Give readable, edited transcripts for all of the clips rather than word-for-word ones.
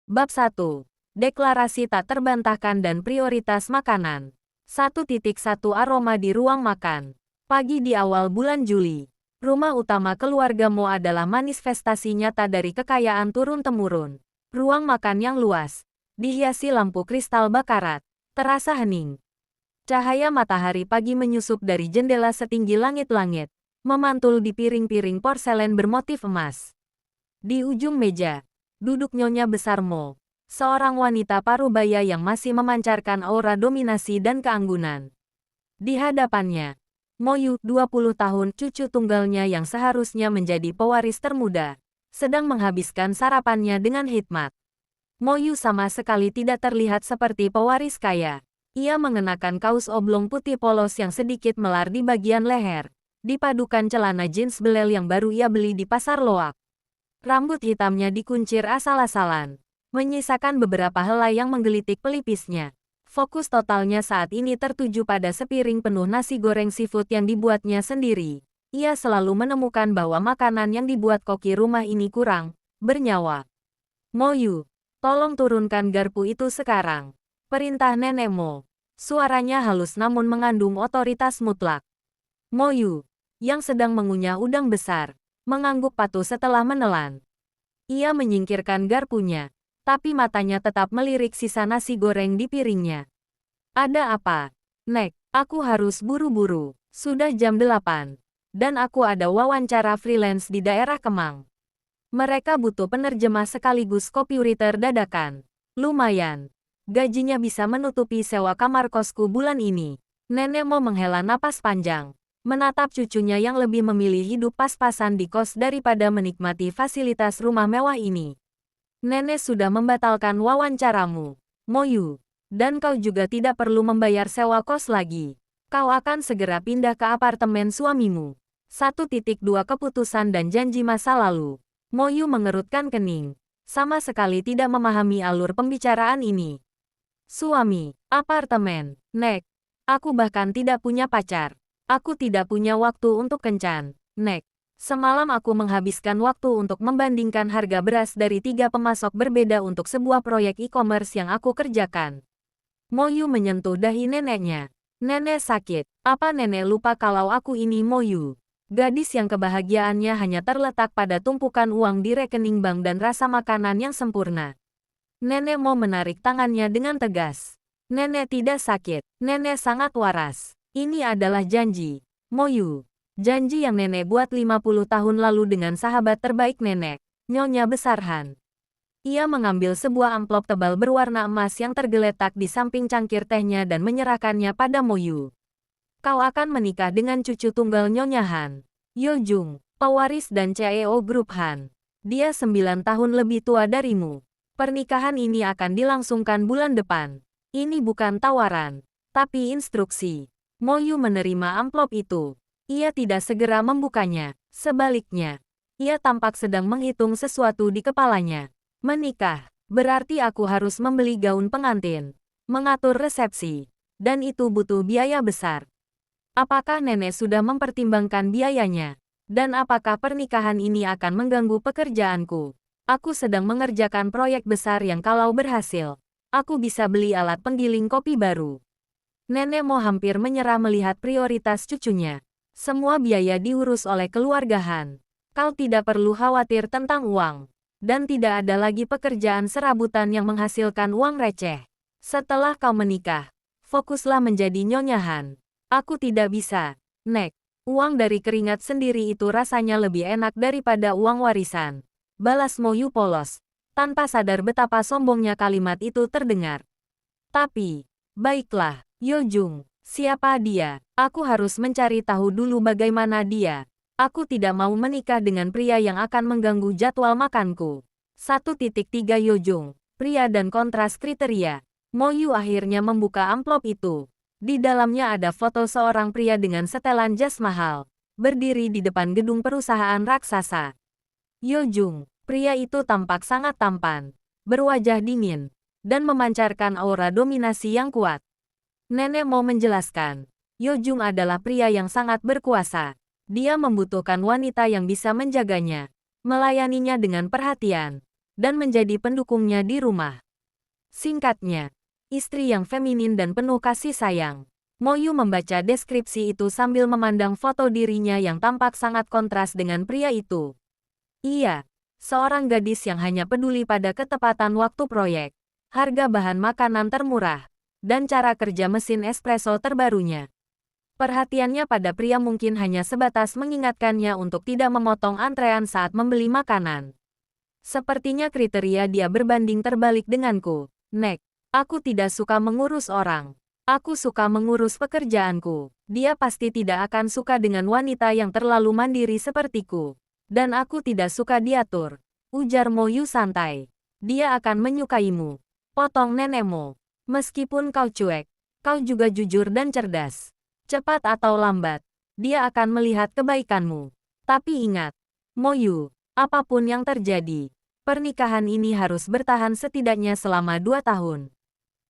Bab 1. Deklarasi tak terbantahkan dan prioritas makanan. 1.1 Aroma di ruang makan. Pagi di awal bulan Juli. Rumah utama keluarga Mo adalah manifestasi nyata dari kekayaan turun-temurun. Ruang makan yang luas, dihiasi lampu kristal bakarat, terasa hening. Cahaya matahari pagi menyusup dari jendela setinggi langit-langit, memantul di piring-piring porselen bermotif emas. Di ujung meja, duduk nyonya besar Mo, seorang wanita parubaya yang masih memancarkan aura dominasi dan keanggunan. Di hadapannya, Mo Yu, 20 tahun, cucu tunggalnya yang seharusnya menjadi pewaris termuda, sedang menghabiskan sarapannya dengan hikmat. Mo Yu sama sekali tidak terlihat seperti pewaris kaya. Ia mengenakan kaos oblong putih polos yang sedikit melar di bagian leher, dipadukan celana jeans belel yang baru ia beli di pasar loak. Rambut hitamnya dikuncir asal-asalan, menyisakan beberapa helai yang menggelitik pelipisnya. Fokus totalnya saat ini tertuju pada sepiring penuh nasi goreng seafood yang dibuatnya sendiri. Ia selalu menemukan bahwa makanan yang dibuat koki rumah ini kurang bernyawa. Mo Yu, tolong turunkan garpu itu sekarang. Perintah Nenek Mo. Suaranya halus namun mengandung otoritas mutlak. Mo Yu, yang sedang mengunyah udang besar, mengangguk patuh setelah menelan. Ia menyingkirkan garpunya, tapi matanya tetap melirik sisa nasi goreng di piringnya. Ada apa? Nek, aku harus buru-buru. Sudah jam 8. Dan aku ada wawancara freelance di daerah Kemang. Mereka butuh penerjemah sekaligus copywriter dadakan. Lumayan. Gajinya bisa menutupi sewa kamar kosku bulan ini. Nenek Mo menghela napas panjang, menatap cucunya yang lebih memilih hidup pas-pasan di kos daripada menikmati fasilitas rumah mewah ini. Nenek sudah membatalkan wawancaramu, Mo Yu. Dan kau juga tidak perlu membayar sewa kos lagi. Kau akan segera pindah ke apartemen suamimu. 1.2 Keputusan dan janji masa lalu. Mo Yu mengerutkan kening, sama sekali tidak memahami alur pembicaraan ini. Suami, apartemen, Nek. Aku bahkan tidak punya pacar. Aku tidak punya waktu untuk kencan, Nek. Semalam aku menghabiskan waktu untuk membandingkan harga beras dari 3 pemasok berbeda untuk sebuah proyek e-commerce yang aku kerjakan. Mo Yu menyentuh dahi neneknya. Nenek sakit. Apa nenek lupa kalau aku ini Mo Yu? Gadis yang kebahagiaannya hanya terletak pada tumpukan uang di rekening bank dan rasa makanan yang sempurna. Nenek Mo menarik tangannya dengan tegas. Nenek tidak sakit. Nenek sangat waras. Ini adalah janji, Mo Yu. Janji yang nenek buat 50 tahun lalu dengan sahabat terbaik nenek, Nyonya Besar Han. Ia mengambil sebuah amplop tebal berwarna emas yang tergeletak di samping cangkir tehnya dan menyerahkannya pada Mo Yu. Kau akan menikah dengan cucu tunggal Nyonya Han, Yo Jung, pewaris dan CEO Grup Han. Dia 9 tahun lebih tua darimu. Pernikahan ini akan dilangsungkan bulan depan. Ini bukan tawaran, tapi instruksi. Mo Yu menerima amplop itu. Ia tidak segera membukanya. Sebaliknya, ia tampak sedang menghitung sesuatu di kepalanya. Menikah, berarti aku harus membeli gaun pengantin, mengatur resepsi, dan itu butuh biaya besar. Apakah nenek sudah mempertimbangkan biayanya? Dan apakah pernikahan ini akan mengganggu pekerjaanku? Aku sedang mengerjakan proyek besar yang kalau berhasil, aku bisa beli alat penggiling kopi baru. Nenek Mo hampir menyerah melihat prioritas cucunya. Semua biaya diurus oleh keluarga Han. Kau tidak perlu khawatir tentang uang. Dan tidak ada lagi pekerjaan serabutan yang menghasilkan uang receh. Setelah kau menikah, fokuslah menjadi Nyonya Han. Aku tidak bisa, Nek. Uang dari keringat sendiri itu rasanya lebih enak daripada uang warisan. Balas Mo Yu polos, tanpa sadar betapa sombongnya kalimat itu terdengar. Tapi, baiklah, Yo Jung. Siapa dia? Aku harus mencari tahu dulu bagaimana dia. Aku tidak mau menikah dengan pria yang akan mengganggu jadwal makanku. 1.3 Yo Jung, pria dan kontras kriteria. Mo Yu akhirnya membuka amplop itu. Di dalamnya ada foto seorang pria dengan setelan jas mahal, berdiri di depan gedung perusahaan raksasa. Yo Jung, pria itu tampak sangat tampan, berwajah dingin, dan memancarkan aura dominasi yang kuat. Nenek Mo menjelaskan, Yo Jung adalah pria yang sangat berkuasa. Dia membutuhkan wanita yang bisa menjaganya, melayaninya dengan perhatian, dan menjadi pendukungnya di rumah. Singkatnya, istri yang feminin dan penuh kasih sayang. Mo Yu membaca deskripsi itu sambil memandang foto dirinya yang tampak sangat kontras dengan pria itu. Iya, seorang gadis yang hanya peduli pada ketepatan waktu proyek, harga bahan makanan termurah, dan cara kerja mesin espresso terbarunya. Perhatiannya pada pria mungkin hanya sebatas mengingatkannya untuk tidak memotong antrean saat membeli makanan. Sepertinya kriteria dia berbanding terbalik denganku. Nek, aku tidak suka mengurus orang. Aku suka mengurus pekerjaanku. Dia pasti tidak akan suka dengan wanita yang terlalu mandiri sepertiku. Dan aku tidak suka diatur. Ujar Mo Yu santai. Dia akan menyukaimu. Potong Nenek Mo. Meskipun kau cuek, kau juga jujur dan cerdas. Cepat atau lambat, dia akan melihat kebaikanmu. Tapi ingat, Mo Yu, apapun yang terjadi, pernikahan ini harus bertahan setidaknya selama 2 tahun.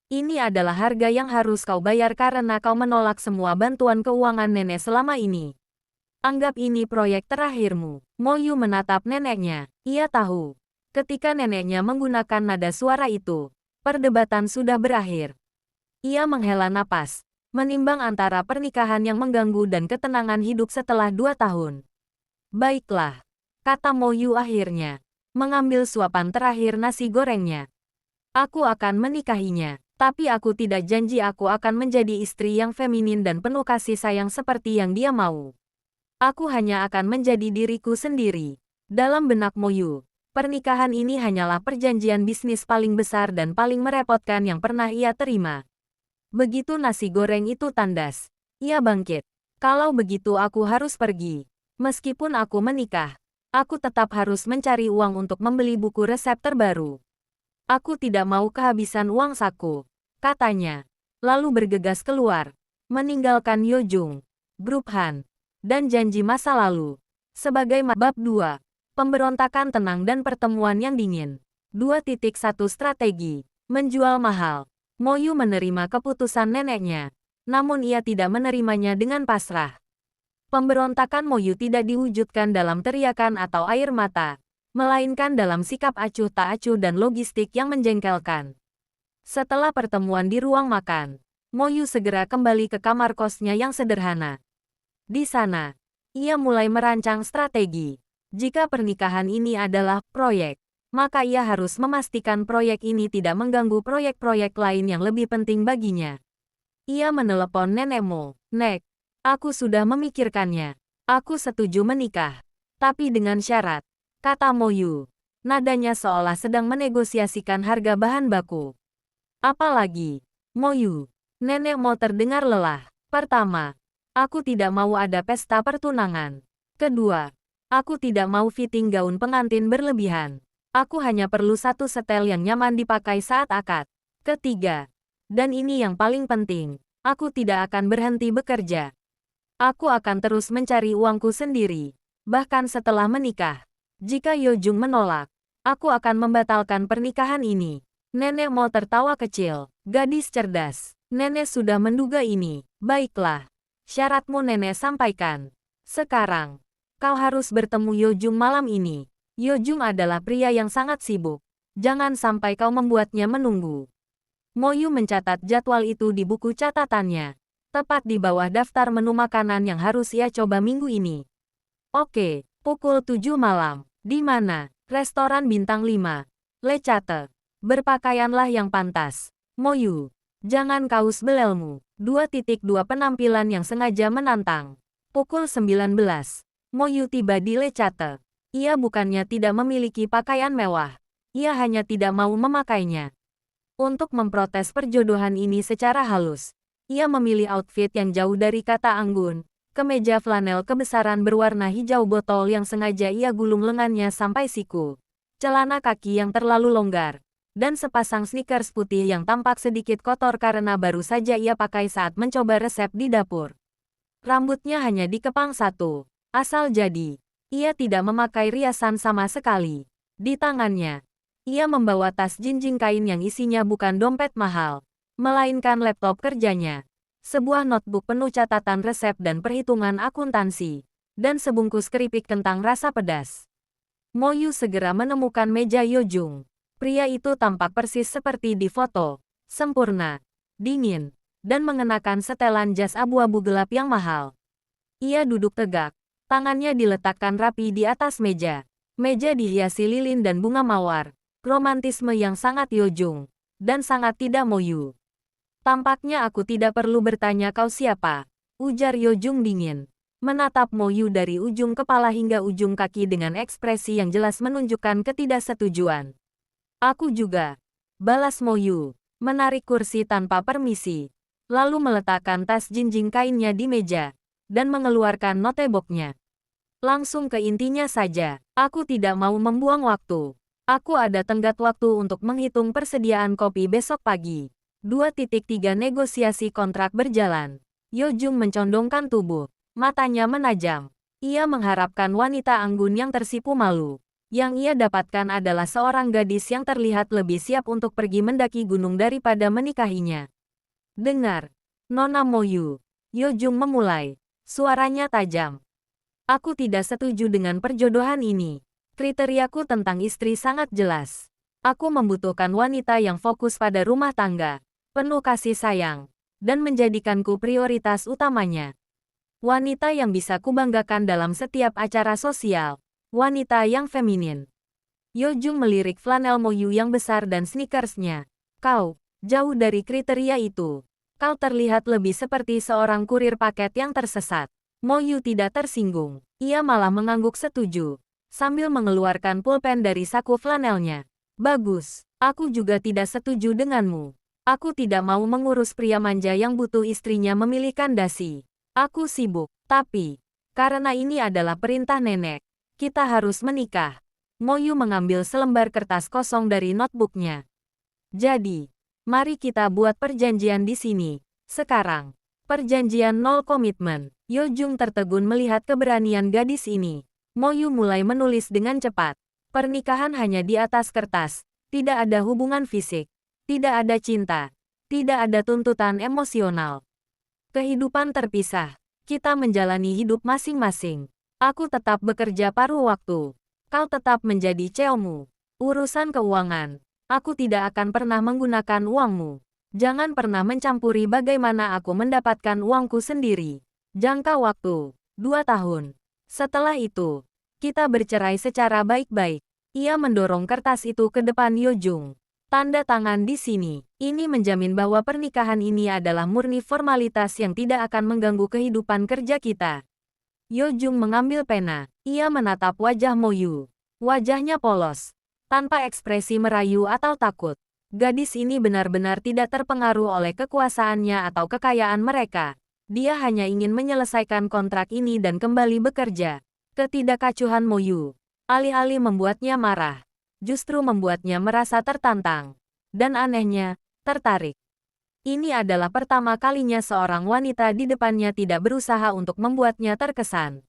Ini adalah harga yang harus kau bayar karena kau menolak semua bantuan keuangan nenek selama ini. Anggap ini proyek terakhirmu. Mo Yu menatap neneknya. Ia tahu, ketika neneknya menggunakan nada suara itu, perdebatan sudah berakhir. Ia menghela napas, menimbang antara pernikahan yang mengganggu dan ketenangan hidup setelah 2 tahun. Baiklah, kata Mo Yu akhirnya, mengambil suapan terakhir nasi gorengnya. Aku akan menikahinya, tapi aku tidak janji aku akan menjadi istri yang feminin dan penuh kasih sayang seperti yang dia mau. Aku hanya akan menjadi diriku sendiri. Dalam benak Mo Yu, pernikahan ini hanyalah perjanjian bisnis paling besar dan paling merepotkan yang pernah ia terima. Begitu nasi goreng itu tandas, ia bangkit. Kalau begitu aku harus pergi. Meskipun aku menikah, aku tetap harus mencari uang untuk membeli buku resep terbaru. Aku tidak mau kehabisan uang saku, katanya. Lalu bergegas keluar, meninggalkan Yo Jung, Grup Han, dan janji masa lalu. Sebagai bab 2, pemberontakan tenang dan pertemuan yang dingin. 2.1 Strategi, menjual mahal. Mo Yu menerima keputusan neneknya, namun ia tidak menerimanya dengan pasrah. Pemberontakan Mo Yu tidak diwujudkan dalam teriakan atau air mata, melainkan dalam sikap acuh tak acuh dan logistik yang menjengkelkan. Setelah pertemuan di ruang makan, Mo Yu segera kembali ke kamar kosnya yang sederhana. Di sana, ia mulai merancang strategi. Jika pernikahan ini adalah proyek, maka ia harus memastikan proyek ini tidak mengganggu proyek-proyek lain yang lebih penting baginya. Ia menelepon Nenek Mo. Nek, aku sudah memikirkannya. Aku setuju menikah. Tapi dengan syarat, kata Mo Yu. Nadanya seolah sedang menegosiasikan harga bahan baku. Apalagi, Mo Yu. Nenek Mo terdengar lelah. Pertama, aku tidak mau ada pesta pertunangan. Kedua, aku tidak mau fitting gaun pengantin berlebihan. Aku hanya perlu satu setel yang nyaman dipakai saat akad. Ketiga, dan ini yang paling penting, aku tidak akan berhenti bekerja. Aku akan terus mencari uangku sendiri, bahkan setelah menikah. Jika Yo Jung menolak, aku akan membatalkan pernikahan ini. Nenek Mo tertawa kecil. Gadis cerdas. Nenek sudah menduga ini. Baiklah. Syaratmu nenek sampaikan. Sekarang, kau harus bertemu Yo Jung malam ini. Yo Jung adalah pria yang sangat sibuk. Jangan sampai kau membuatnya menunggu. Mo Yu mencatat jadwal itu di buku catatannya. Tepat di bawah daftar menu makanan yang harus ia coba minggu ini. Oke, pukul 7 malam. Di mana? Restoran bintang 5. Le Cate. Berpakaianlah yang pantas. Mo Yu. Jangan kaos belelmu. 2.2 penampilan yang sengaja menantang. Pukul 19. Mo Yu tiba di Le Cate. Ia bukannya tidak memiliki pakaian mewah. Ia hanya tidak mau memakainya. Untuk memprotes perjodohan ini secara halus, ia memilih outfit yang jauh dari kata anggun, kemeja flanel kebesaran berwarna hijau botol yang sengaja ia gulung lengannya sampai siku, celana kaki yang terlalu longgar, dan sepasang sneakers putih yang tampak sedikit kotor karena baru saja ia pakai saat mencoba resep di dapur. Rambutnya hanya dikepang satu, asal jadi. Ia tidak memakai riasan sama sekali. Di tangannya, ia membawa tas jinjing kain yang isinya bukan dompet mahal, melainkan laptop kerjanya, sebuah notebook penuh catatan resep dan perhitungan akuntansi, dan sebungkus keripik kentang rasa pedas. Mo Yu segera menemukan meja Yo Jung. Pria itu tampak persis seperti di foto. Sempurna, dingin, dan mengenakan setelan jas abu-abu gelap yang mahal. Ia duduk tegak. Tangannya diletakkan rapi di atas meja. Meja dihiasi lilin dan bunga mawar. Romantisme yang sangat Yojung. Dan sangat tidak Moyu. Tampaknya aku tidak perlu bertanya kau siapa. Ujar Yojung dingin. Menatap Moyu dari ujung kepala hingga ujung kaki dengan ekspresi yang jelas menunjukkan ketidaksetujuan. Aku juga. Balas Moyu. Menarik kursi tanpa permisi. Lalu meletakkan tas jinjing kainnya di meja. Dan mengeluarkan notebooknya. Langsung ke intinya saja. Aku tidak mau membuang waktu. Aku ada tenggat waktu untuk menghitung persediaan kopi besok pagi. 2.3 Negosiasi kontrak berjalan. Yojung mencondongkan tubuh. Matanya menajam. Ia mengharapkan wanita anggun yang tersipu malu. Yang ia dapatkan adalah seorang gadis yang terlihat lebih siap untuk pergi mendaki gunung daripada menikahinya. Dengar, Nona Moyu. Yojung memulai. Suaranya tajam. Aku tidak setuju dengan perjodohan ini. Kriteriaku tentang istri sangat jelas. Aku membutuhkan wanita yang fokus pada rumah tangga, penuh kasih sayang, dan menjadikanku prioritas utamanya. Wanita yang bisa kubanggakan dalam setiap acara sosial. Wanita yang feminin. Yojung melirik flanel Moyu yang besar dan sneakersnya. Kau, jauh dari kriteria itu. Kau terlihat lebih seperti seorang kurir paket yang tersesat. Moyu tidak tersinggung. Ia malah mengangguk setuju. Sambil mengeluarkan pulpen dari saku flanelnya. Bagus, aku juga tidak setuju denganmu. Aku tidak mau mengurus pria manja yang butuh istrinya memilihkan dasi. Aku sibuk, tapi karena ini adalah perintah nenek, kita harus menikah. Moyu mengambil selembar kertas kosong dari notebooknya. Jadi, mari kita buat perjanjian di sini, sekarang. Perjanjian nol komitmen. Yojung tertegun melihat keberanian gadis ini. Moyu mulai menulis dengan cepat. Pernikahan hanya di atas kertas. Tidak ada hubungan fisik. Tidak ada cinta. Tidak ada tuntutan emosional. Kehidupan terpisah. Kita menjalani hidup masing-masing. Aku tetap bekerja paruh waktu. Kau tetap menjadi ceomu. Urusan keuangan. Aku tidak akan pernah menggunakan uangmu. Jangan pernah mencampuri bagaimana aku mendapatkan uangku sendiri. Jangka waktu, 2 tahun. Setelah itu, kita bercerai secara baik-baik. Ia mendorong kertas itu ke depan Yojung. Tanda tangan di sini. Ini menjamin bahwa pernikahan ini adalah murni formalitas yang tidak akan mengganggu kehidupan kerja kita. Yojung mengambil pena. Ia menatap wajah Moyu. Wajahnya polos. Tanpa ekspresi merayu atau takut. Gadis ini benar-benar tidak terpengaruh oleh kekuasaannya atau kekayaan mereka. Dia hanya ingin menyelesaikan kontrak ini dan kembali bekerja. Ketidakacuhan Moyu, alih-alih membuatnya marah, justru membuatnya merasa tertantang. Dan anehnya, tertarik. Ini adalah pertama kalinya seorang wanita di depannya tidak berusaha untuk membuatnya terkesan.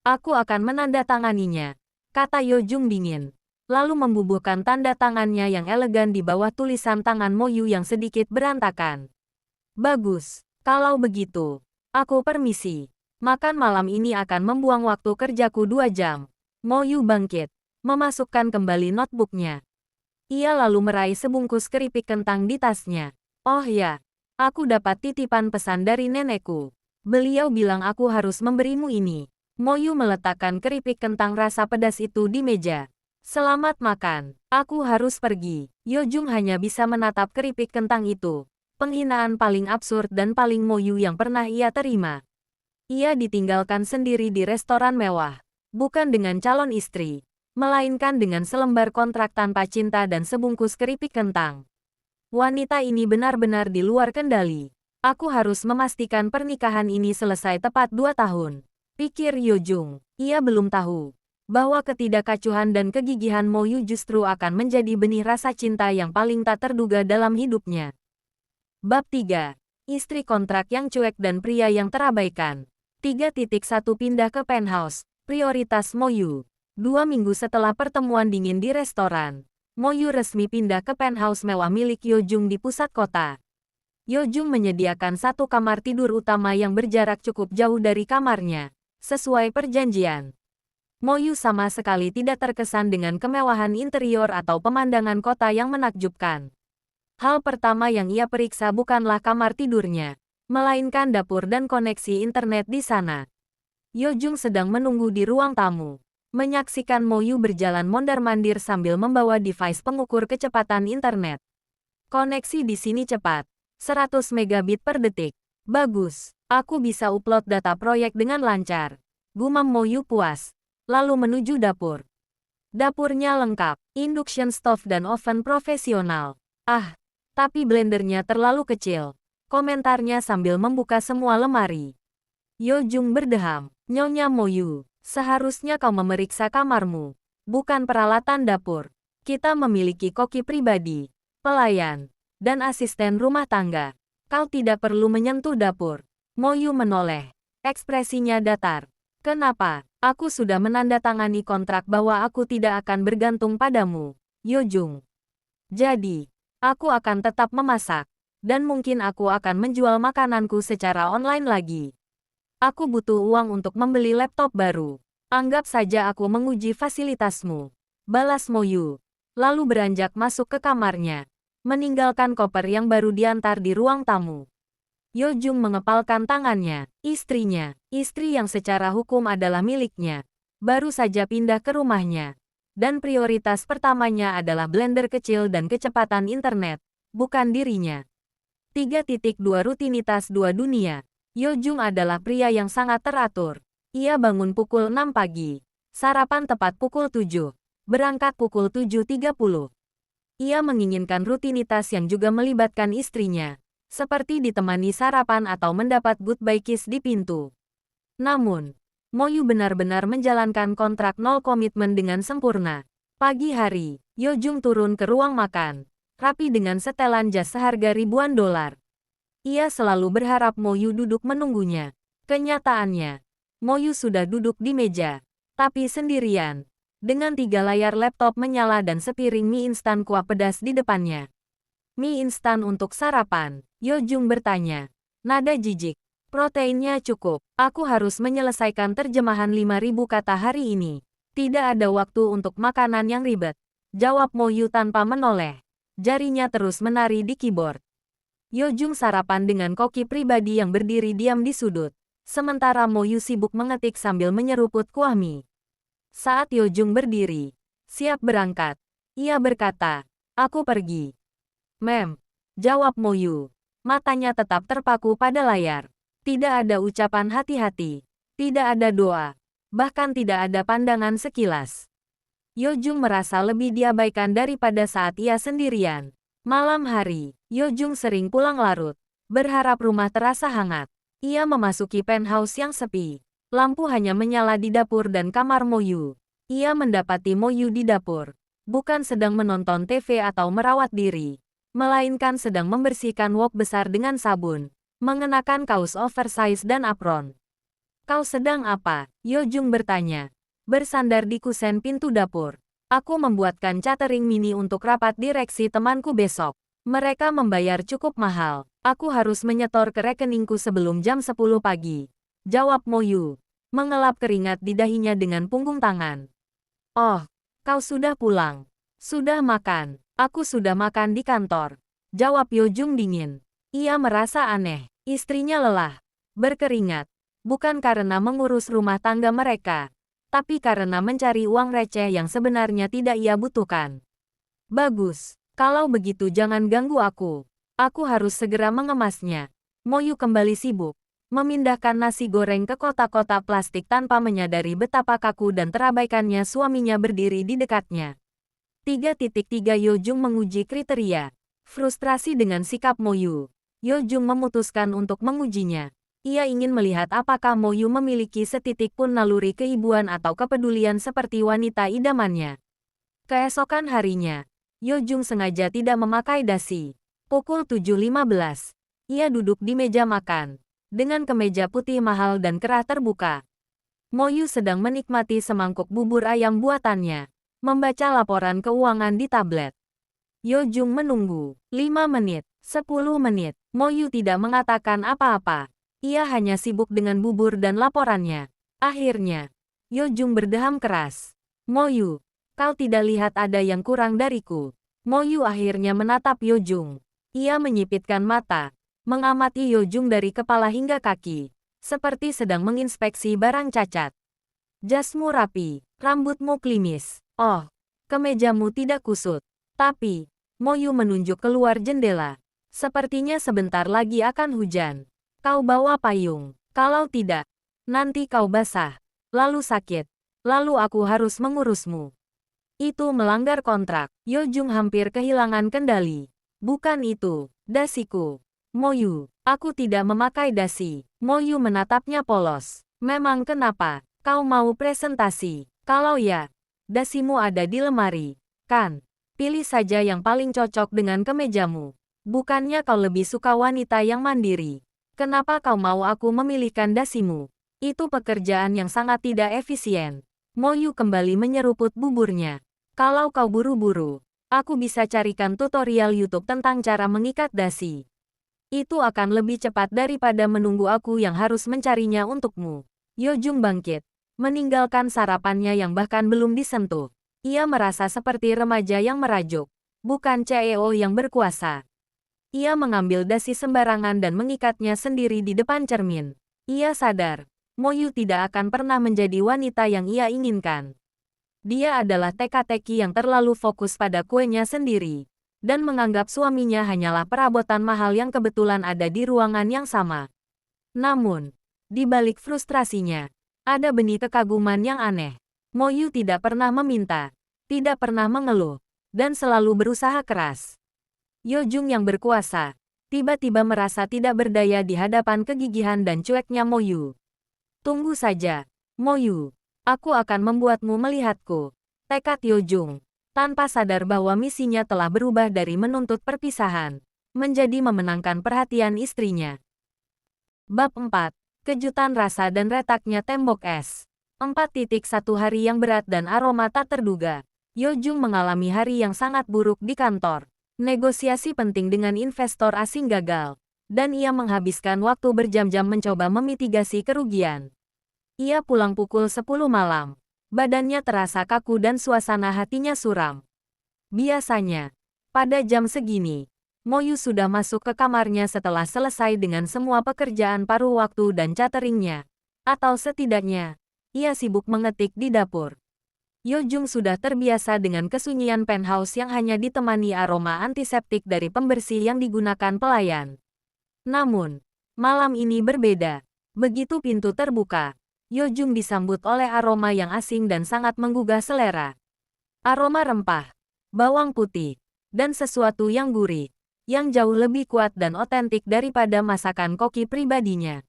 Aku akan menandatanganinya, kata Yojung dingin. Lalu membubuhkan tanda tangannya yang elegan di bawah tulisan tangan Moyu yang sedikit berantakan. Bagus, kalau begitu, aku permisi. Makan malam ini akan membuang waktu kerjaku 2 jam. Moyu bangkit, memasukkan kembali notebooknya. Ia lalu meraih sebungkus keripik kentang di tasnya. Oh ya, aku dapat titipan pesan dari nenekku. Beliau bilang aku harus memberimu ini. Moyu meletakkan keripik kentang rasa pedas itu di meja. Selamat makan, aku harus pergi. Yojung hanya bisa menatap keripik kentang itu. Penghinaan paling absurd dan paling Moyu yang pernah ia terima. Ia ditinggalkan sendiri di restoran mewah. Bukan dengan calon istri, melainkan dengan selembar kontrak tanpa cinta dan sebungkus keripik kentang. Wanita ini benar-benar di luar kendali. Aku harus memastikan pernikahan ini selesai tepat 2 tahun. Pikir Yojung. Ia belum tahu bahwa ketidakacuhan dan kegigihan Moyu justru akan menjadi benih rasa cinta yang paling tak terduga dalam hidupnya. Bab 3. Istri kontrak yang cuek dan pria yang terabaikan. 3.1 Pindah ke penthouse. Prioritas Moyu. 2 minggu setelah pertemuan dingin di restoran, Moyu resmi pindah ke penthouse mewah milik Yojung di pusat kota. Yojung menyediakan 1 kamar tidur utama yang berjarak cukup jauh dari kamarnya, sesuai perjanjian. Mo Yu sama sekali tidak terkesan dengan kemewahan interior atau pemandangan kota yang menakjubkan. Hal pertama yang ia periksa bukanlah kamar tidurnya, melainkan dapur dan koneksi internet di sana. Yo Jung sedang menunggu di ruang tamu, menyaksikan Mo Yu berjalan mondar-mandir sambil membawa device pengukur kecepatan internet. Koneksi di sini cepat, 100 megabit per detik. Bagus, aku bisa upload data proyek dengan lancar. Gumam Mo Yu puas, lalu menuju dapur. Dapurnya lengkap, induction stove dan oven profesional. Ah, tapi blendernya terlalu kecil. Komentarnya sambil membuka semua lemari. Yo Jung berdeham, Nyonya Mo Yu, seharusnya kau memeriksa kamarmu, bukan peralatan dapur. Kita memiliki koki pribadi, pelayan, dan asisten rumah tangga. Kau tidak perlu menyentuh dapur. Mo Yu menoleh, ekspresinya datar. Kenapa? Aku sudah menandatangani kontrak bahwa aku tidak akan bergantung padamu, Yo Jung. Jadi, aku akan tetap memasak, dan mungkin aku akan menjual makananku secara online lagi. Aku butuh uang untuk membeli laptop baru. Anggap saja aku menguji fasilitasmu. Balas Mo Yu, lalu beranjak masuk ke kamarnya, meninggalkan koper yang baru diantar di ruang tamu. Yo Jung mengepalkan tangannya. Istrinya, istri yang secara hukum adalah miliknya, baru saja pindah ke rumahnya. Dan prioritas pertamanya adalah blender kecil dan kecepatan internet, bukan dirinya. 3.2 Rutinitas 2 dunia. Yo Jung adalah pria yang sangat teratur. Ia bangun pukul 6 pagi, sarapan tepat pukul 7, berangkat pukul 7.30. Ia menginginkan rutinitas yang juga melibatkan istrinya, seperti ditemani sarapan atau mendapat goodbye kiss di pintu. Namun, Mo Yu benar-benar menjalankan kontrak nol komitmen dengan sempurna. Pagi hari, Yo Jung turun ke ruang makan, rapi dengan setelan jas seharga ribuan dolar. Ia selalu berharap Mo Yu duduk menunggunya. Kenyataannya, Mo Yu sudah duduk di meja, tapi sendirian, dengan 3 layar laptop menyala dan sepiring mie instan kuah pedas di depannya. Mie instan untuk sarapan, Yo Jung bertanya. Nada jijik. Proteinnya cukup. Aku harus menyelesaikan terjemahan 5.000 kata hari ini. Tidak ada waktu untuk makanan yang ribet, jawab Mo Yu tanpa menoleh. Jarinya terus menari di keyboard. Yo Jung sarapan dengan koki pribadi yang berdiri diam di sudut, sementara Mo Yu sibuk mengetik sambil menyeruput kuah mie. Saat Yo Jung berdiri, siap berangkat, ia berkata, "Aku pergi." "Mem," jawab Mo Yu. Matanya tetap terpaku pada layar. Tidak ada ucapan hati-hati, tidak ada doa, bahkan tidak ada pandangan sekilas. Yo Jung merasa lebih diabaikan daripada saat ia sendirian. Malam hari, Yo Jung sering pulang larut, berharap rumah terasa hangat. Ia memasuki penthouse yang sepi. Lampu hanya menyala di dapur dan kamar Mo Yu. Ia mendapati Mo Yu di dapur, bukan sedang menonton TV atau merawat diri, melainkan sedang membersihkan wok besar dengan sabun, mengenakan kaos oversize dan apron. "Kau sedang apa?" Yo Jung bertanya, bersandar di kusen pintu dapur. "Aku membuatkan catering mini untuk rapat direksi temanku besok. Mereka membayar cukup mahal. Aku harus menyetor ke rekeningku sebelum jam 10 pagi," jawab Mo Yu, mengelap keringat di dahinya dengan punggung tangan. "Oh, kau sudah pulang. Sudah makan." "Aku sudah makan di kantor," jawab Yo Jung dingin. Ia merasa aneh. Istrinya lelah, berkeringat, bukan karena mengurus rumah tangga mereka, tapi karena mencari uang receh yang sebenarnya tidak ia butuhkan. "Bagus, kalau begitu jangan ganggu aku. Aku harus segera mengemasnya." Mo Yu kembali sibuk, memindahkan nasi goreng ke kotak-kotak plastik tanpa menyadari betapa kaku dan terabaikannya suaminya berdiri di dekatnya. 3.3 Yo Jung menguji kriteria. Frustrasi dengan sikap Mo Yu, Yo Jung memutuskan untuk mengujinya. Ia ingin melihat apakah Mo Yu memiliki setitik pun naluri keibuan atau kepedulian seperti wanita idamannya. Keesokan harinya, Yo Jung sengaja tidak memakai dasi. Pukul 7.15, ia duduk di meja makan, dengan kemeja putih mahal dan kerah terbuka. Mo Yu sedang menikmati semangkuk bubur ayam buatannya, membaca laporan keuangan di tablet. Yo Jung menunggu. 5 menit, 10 menit. Mo Yu tidak mengatakan apa-apa. Ia hanya sibuk dengan bubur dan laporannya. Akhirnya, Yo Jung berdeham keras. Mo Yu, kau tidak lihat ada yang kurang dariku. Mo Yu akhirnya menatap Yo Jung. Ia menyipitkan mata, mengamati Yo Jung dari kepala hingga kaki, seperti sedang menginspeksi barang cacat. Jasmu rapi, rambutmu klimis. Oh, kemejamu tidak kusut. Tapi, Mo Yu menunjuk keluar jendela. Sepertinya sebentar lagi akan hujan. Kau bawa payung. Kalau tidak, nanti kau basah, lalu sakit, lalu aku harus mengurusmu. Itu melanggar kontrak. Yo Jung hampir kehilangan kendali. Bukan itu, dasiku. Mo Yu, aku tidak memakai dasi. Mo Yu menatapnya polos. Memang kenapa? Kau mau presentasi? Kalau ya, dasimu ada di lemari, kan? Pilih saja yang paling cocok dengan kemejamu. Bukannya kau lebih suka wanita yang mandiri? Kenapa kau mau aku memilihkan dasimu? Itu pekerjaan yang sangat tidak efisien. Mo Yu kembali menyeruput buburnya. Kalau kau buru-buru, aku bisa carikan tutorial YouTube tentang cara mengikat dasi. Itu akan lebih cepat daripada menunggu aku yang harus mencarinya untukmu. Yo Jung bangkit, meninggalkan sarapannya yang bahkan belum disentuh. Ia merasa seperti remaja yang merajuk, bukan CEO yang berkuasa. Ia mengambil dasi sembarangan dan mengikatnya sendiri di depan cermin. Ia sadar, Mo Yu tidak akan pernah menjadi wanita yang ia inginkan. Dia adalah teka-teki yang terlalu fokus pada kuenya sendiri, dan menganggap suaminya hanyalah perabotan mahal yang kebetulan ada di ruangan yang sama. Namun, di balik frustrasinya, ada benih kekaguman yang aneh. Mo Yu tidak pernah meminta, tidak pernah mengeluh, dan selalu berusaha keras. Yo Jung yang berkuasa, tiba-tiba merasa tidak berdaya di hadapan kegigihan dan cueknya Mo Yu. Tunggu saja, Mo Yu. Aku akan membuatmu melihatku. Tekad Yo Jung, tanpa sadar bahwa misinya telah berubah dari menuntut perpisahan, menjadi memenangkan perhatian istrinya. Bab 4. Kejutan rasa dan retaknya tembok es. 4.1 Hari yang berat dan aroma tak terduga. Yo Jung mengalami hari yang sangat buruk di kantor. Negosiasi penting dengan investor asing gagal, dan ia menghabiskan waktu berjam-jam mencoba memitigasi kerugian. Ia pulang pukul 10 malam. Badannya terasa kaku dan suasana hatinya suram. Biasanya, pada jam segini, Mo Yu sudah masuk ke kamarnya setelah selesai dengan semua pekerjaan paruh waktu dan cateringnya. Atau setidaknya, ia sibuk mengetik di dapur. Yo Jung sudah terbiasa dengan kesunyian penthouse yang hanya ditemani aroma antiseptik dari pembersih yang digunakan pelayan. Namun, malam ini berbeda. Begitu pintu terbuka, Yo Jung disambut oleh aroma yang asing dan sangat menggugah selera. Aroma rempah, bawang putih, dan sesuatu yang gurih, yang jauh lebih kuat dan otentik daripada masakan koki pribadinya.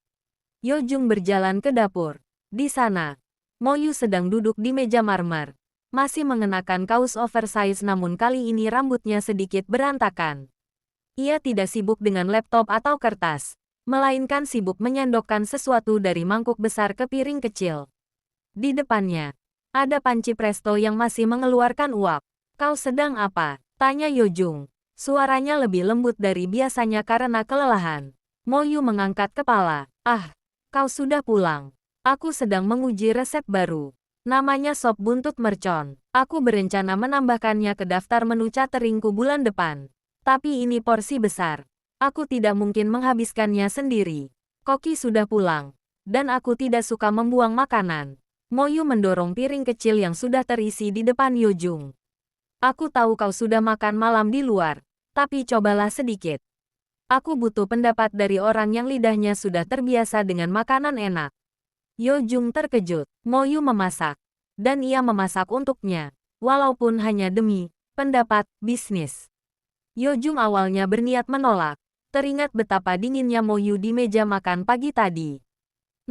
Yo Jung berjalan ke dapur. Di sana, Mo Yu sedang duduk di meja marmer, masih mengenakan kaos oversize namun kali ini rambutnya sedikit berantakan. Ia tidak sibuk dengan laptop atau kertas, melainkan sibuk menyendokkan sesuatu dari mangkuk besar ke piring kecil. Di depannya, ada panci presto yang masih mengeluarkan uap. Kau sedang apa? Tanya Yo Jung. Suaranya lebih lembut dari biasanya karena kelelahan. Mo Yu mengangkat kepala. Ah, kau sudah pulang. Aku sedang menguji resep baru. Namanya sop buntut mercon. Aku berencana menambahkannya ke daftar menu cateringku bulan depan. Tapi ini porsi besar. Aku tidak mungkin menghabiskannya sendiri. Koki sudah pulang. Dan aku tidak suka membuang makanan. Mo Yu mendorong piring kecil yang sudah terisi di depan Yo Jung. Aku tahu kau sudah makan malam di luar. Tapi cobalah sedikit. Aku butuh pendapat dari orang yang lidahnya sudah terbiasa dengan makanan enak. Yo Jung terkejut. Mo Yu memasak. Dan ia memasak untuknya. Walaupun hanya demi pendapat bisnis. Yo Jung awalnya berniat menolak. Teringat betapa dinginnya Mo Yu di meja makan pagi tadi.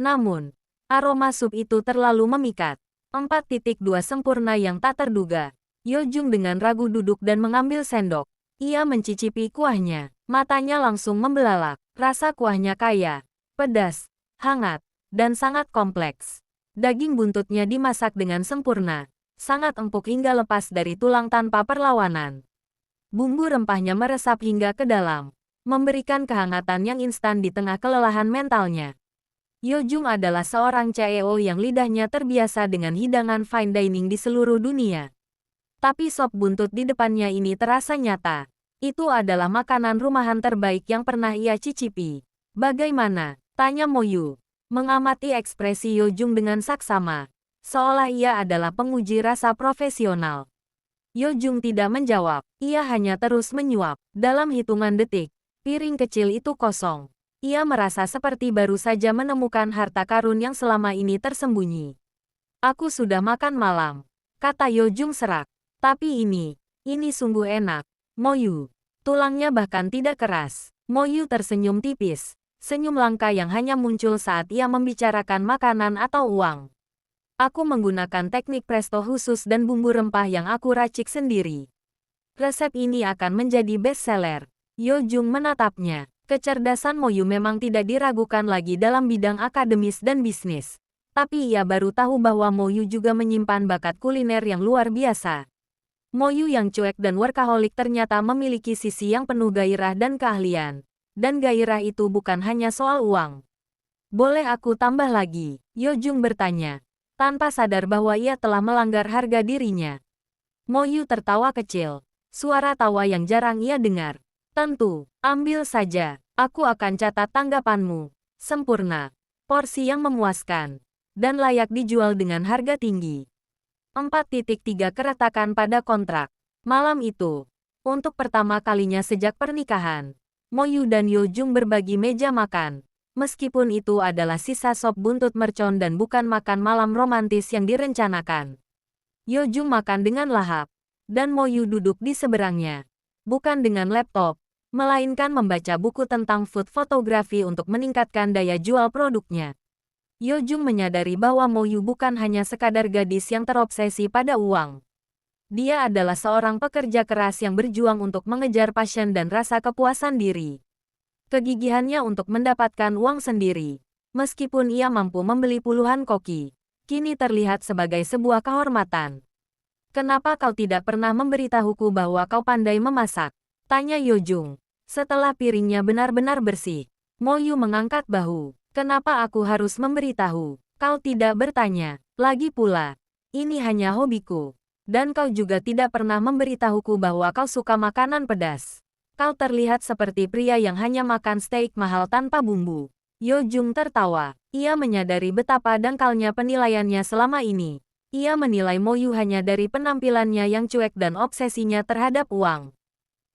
Namun, aroma sup itu terlalu memikat. 4.2 Sempurna yang tak terduga. Yo Jung dengan ragu duduk dan mengambil sendok. Ia mencicipi kuahnya. Matanya langsung membelalak. Rasa kuahnya kaya, pedas, hangat, dan sangat kompleks. Daging buntutnya dimasak dengan sempurna, sangat empuk hingga lepas dari tulang tanpa perlawanan. Bumbu rempahnya meresap hingga ke dalam, memberikan kehangatan yang instan di tengah kelelahan mentalnya. Yo Jung adalah seorang CEO yang lidahnya terbiasa dengan hidangan fine dining di seluruh dunia. Tapi sop buntut di depannya ini terasa nyata. Itu adalah makanan rumahan terbaik yang pernah ia cicipi. Bagaimana? Tanya Mo Yu. Mengamati ekspresi Yo Jung dengan saksama. Seolah ia adalah penguji rasa profesional. Yo Jung tidak menjawab. Ia hanya terus menyuap. Dalam hitungan detik, piring kecil itu kosong. Ia merasa seperti baru saja menemukan harta karun yang selama ini tersembunyi. Aku sudah makan malam, kata Yo Jung serak. Tapi ini sungguh enak. Mo Yu. Tulangnya bahkan tidak keras. Mo Yu tersenyum tipis. Senyum langka yang hanya muncul saat ia membicarakan makanan atau uang. Aku menggunakan teknik presto khusus dan bumbu rempah yang aku racik sendiri. Resep ini akan menjadi bestseller. Yo Jung menatapnya. Kecerdasan Mo Yu memang tidak diragukan lagi dalam bidang akademis dan bisnis. Tapi ia baru tahu bahwa Mo Yu juga menyimpan bakat kuliner yang luar biasa. Mo Yu yang cuek dan workaholic ternyata memiliki sisi yang penuh gairah dan keahlian. Dan gairah itu bukan hanya soal uang. Boleh aku tambah lagi? Yo Jung bertanya, tanpa sadar bahwa ia telah melanggar harga dirinya. Mo Yu tertawa kecil, suara tawa yang jarang ia dengar. Tentu, ambil saja. Aku akan catat tanggapanmu. Sempurna. Porsi yang memuaskan. Dan layak dijual dengan harga tinggi. 4.3 Keretakan pada kontrak. Malam itu, untuk pertama kalinya sejak pernikahan, Mo Yu dan Yo Jung berbagi meja makan. Meskipun itu adalah sisa sop buntut mercon dan bukan makan malam romantis yang direncanakan. Yo Jung makan dengan lahap. Dan Mo Yu duduk di seberangnya. Bukan dengan laptop, melainkan membaca buku tentang food fotografi untuk meningkatkan daya jual produknya. Yo Jung menyadari bahwa Mo Yu bukan hanya sekadar gadis yang terobsesi pada uang. Dia adalah seorang pekerja keras yang berjuang untuk mengejar passion dan rasa kepuasan diri. Kegigihannya untuk mendapatkan uang sendiri, meskipun ia mampu membeli puluhan koki, kini terlihat sebagai sebuah kehormatan. Kenapa kau tidak pernah memberitahuku bahwa kau pandai memasak? Tanya Yo Jung. Setelah piringnya benar-benar bersih, Mo Yu mengangkat bahu. Kenapa aku harus memberitahu? Kau tidak bertanya. Lagi pula, ini hanya hobiku. Dan kau juga tidak pernah memberitahuku bahwa kau suka makanan pedas. Kau terlihat seperti pria yang hanya makan steak mahal tanpa bumbu. Yo Jung tertawa. Ia menyadari betapa dangkalnya penilaiannya selama ini. Ia menilai Mo Yu hanya dari penampilannya yang cuek dan obsesinya terhadap uang.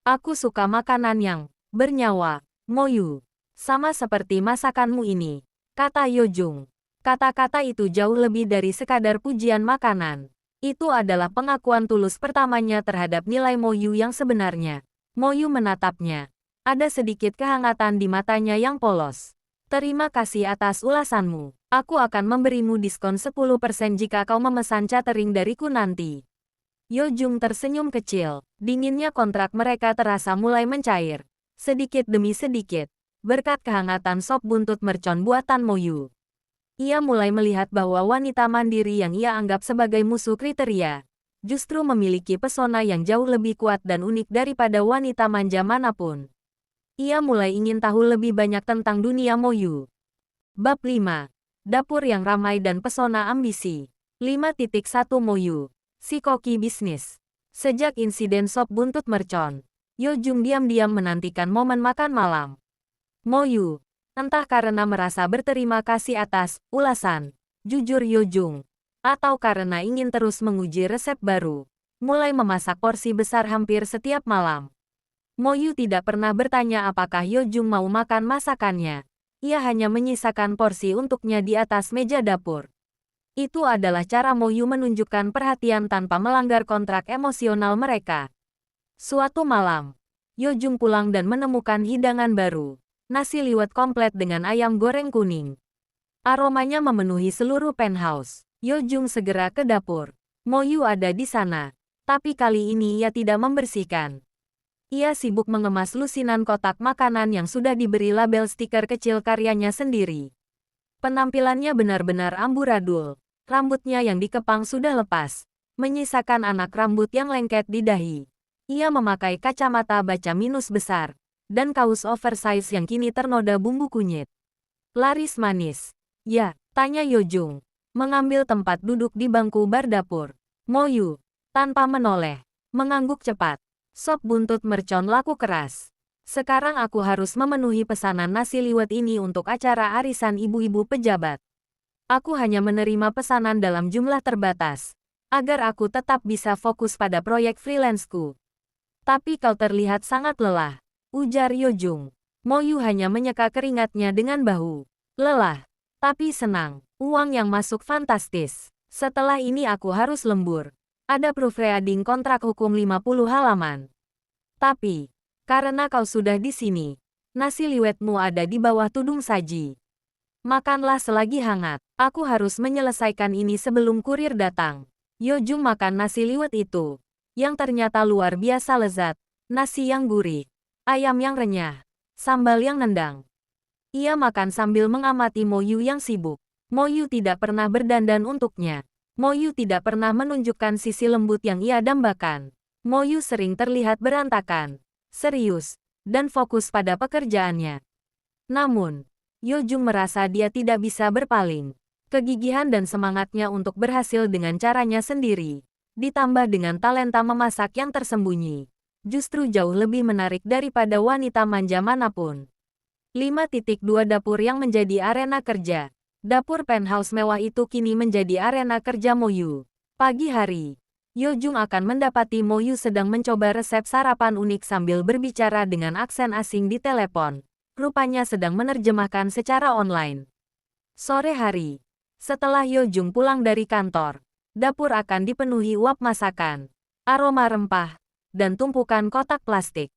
Aku suka makanan yang bernyawa, Mo Yu. Sama seperti masakanmu ini, kata Yo Jung. Kata-kata itu jauh lebih dari sekadar pujian makanan. Itu adalah pengakuan tulus pertamanya terhadap nilai Mo Yu yang sebenarnya. Mo Yu menatapnya. Ada sedikit kehangatan di matanya yang polos. Terima kasih atas ulasanmu. Aku akan memberimu diskon 10% jika kau memesan catering dariku nanti. Yo Jung tersenyum kecil. Dinginnya kontrak mereka terasa mulai mencair. Sedikit demi sedikit. Berkat kehangatan sop buntut mercon buatan Mo Yu. Ia mulai melihat bahwa wanita mandiri yang ia anggap sebagai musuh kriteria, justru memiliki pesona yang jauh lebih kuat dan unik daripada wanita manja manapun. Ia mulai ingin tahu lebih banyak tentang dunia Mo Yu. Bab 5. Dapur yang ramai dan pesona ambisi. 5.1 Mo Yu. Si koki bisnis. Sejak insiden sop buntut mercon, Yo Jung diam-diam menantikan momen makan malam. Mo Yu, entah karena merasa berterima kasih atas ulasan jujur Yo Jung, atau karena ingin terus menguji resep baru, mulai memasak porsi besar hampir setiap malam. Mo Yu tidak pernah bertanya apakah Yo Jung mau makan masakannya. Ia hanya menyisakan porsi untuknya di atas meja dapur. Itu adalah cara Mo Yu menunjukkan perhatian tanpa melanggar kontrak emosional mereka. Suatu malam, Yo Jung pulang dan menemukan hidangan baru. Nasi liwet komplit dengan ayam goreng kuning. Aromanya memenuhi seluruh penthouse. Yo Jung segera ke dapur. Mo Yu ada di sana. Tapi kali ini ia tidak membersihkan. Ia sibuk mengemas lusinan kotak makanan yang sudah diberi label stiker kecil karyanya sendiri. Penampilannya benar-benar amburadul. Rambutnya yang dikepang sudah lepas, menyisakan anak rambut yang lengket di dahi. Ia memakai kacamata baca minus besar, dan kaos oversize yang kini ternoda bumbu kunyit. Laris manis. Ya, tanya Yojung. Mengambil tempat duduk di bangku bar dapur. Mo Yu, tanpa menoleh, mengangguk cepat. Sop buntut mercon laku keras. Sekarang aku harus memenuhi pesanan nasi liwet ini untuk acara arisan ibu-ibu pejabat. Aku hanya menerima pesanan dalam jumlah terbatas, agar aku tetap bisa fokus pada proyek freelance-ku. Tapi kau terlihat sangat lelah, ujar Yojung. Mo Yu hanya menyeka keringatnya dengan bahu. Lelah, tapi senang. Uang yang masuk fantastis. Setelah ini aku harus lembur. Ada proofreading kontrak hukum 50 halaman. Tapi, karena kau sudah di sini, nasi liwetmu ada di bawah tudung saji. Makanlah selagi hangat. Aku harus menyelesaikan ini sebelum kurir datang. Yojung makan nasi liwet itu, yang ternyata luar biasa lezat. Nasi yang gurih, ayam yang renyah, sambal yang nendang. Ia makan sambil mengamati Mo Yu yang sibuk. Mo Yu tidak pernah berdandan untuknya. Mo Yu tidak pernah menunjukkan sisi lembut yang ia dambakan. Mo Yu sering terlihat berantakan, serius, dan fokus pada pekerjaannya. Namun, Yojung merasa dia tidak bisa berpaling. Kegigihan dan semangatnya untuk berhasil dengan caranya sendiri, ditambah dengan talenta memasak yang tersembunyi, justru jauh lebih menarik daripada wanita manja manapun. 5.2 Dapur yang menjadi arena kerja. Dapur penthouse mewah itu kini menjadi arena kerja Mo Yu. Pagi hari, Yojung akan mendapati Mo Yu sedang mencoba resep sarapan unik sambil berbicara dengan aksen asing di telepon. Rupanya sedang menerjemahkan secara online. Sore hari, setelah Yojung pulang dari kantor, dapur akan dipenuhi uap masakan, aroma rempah, dan tumpukan kotak plastik.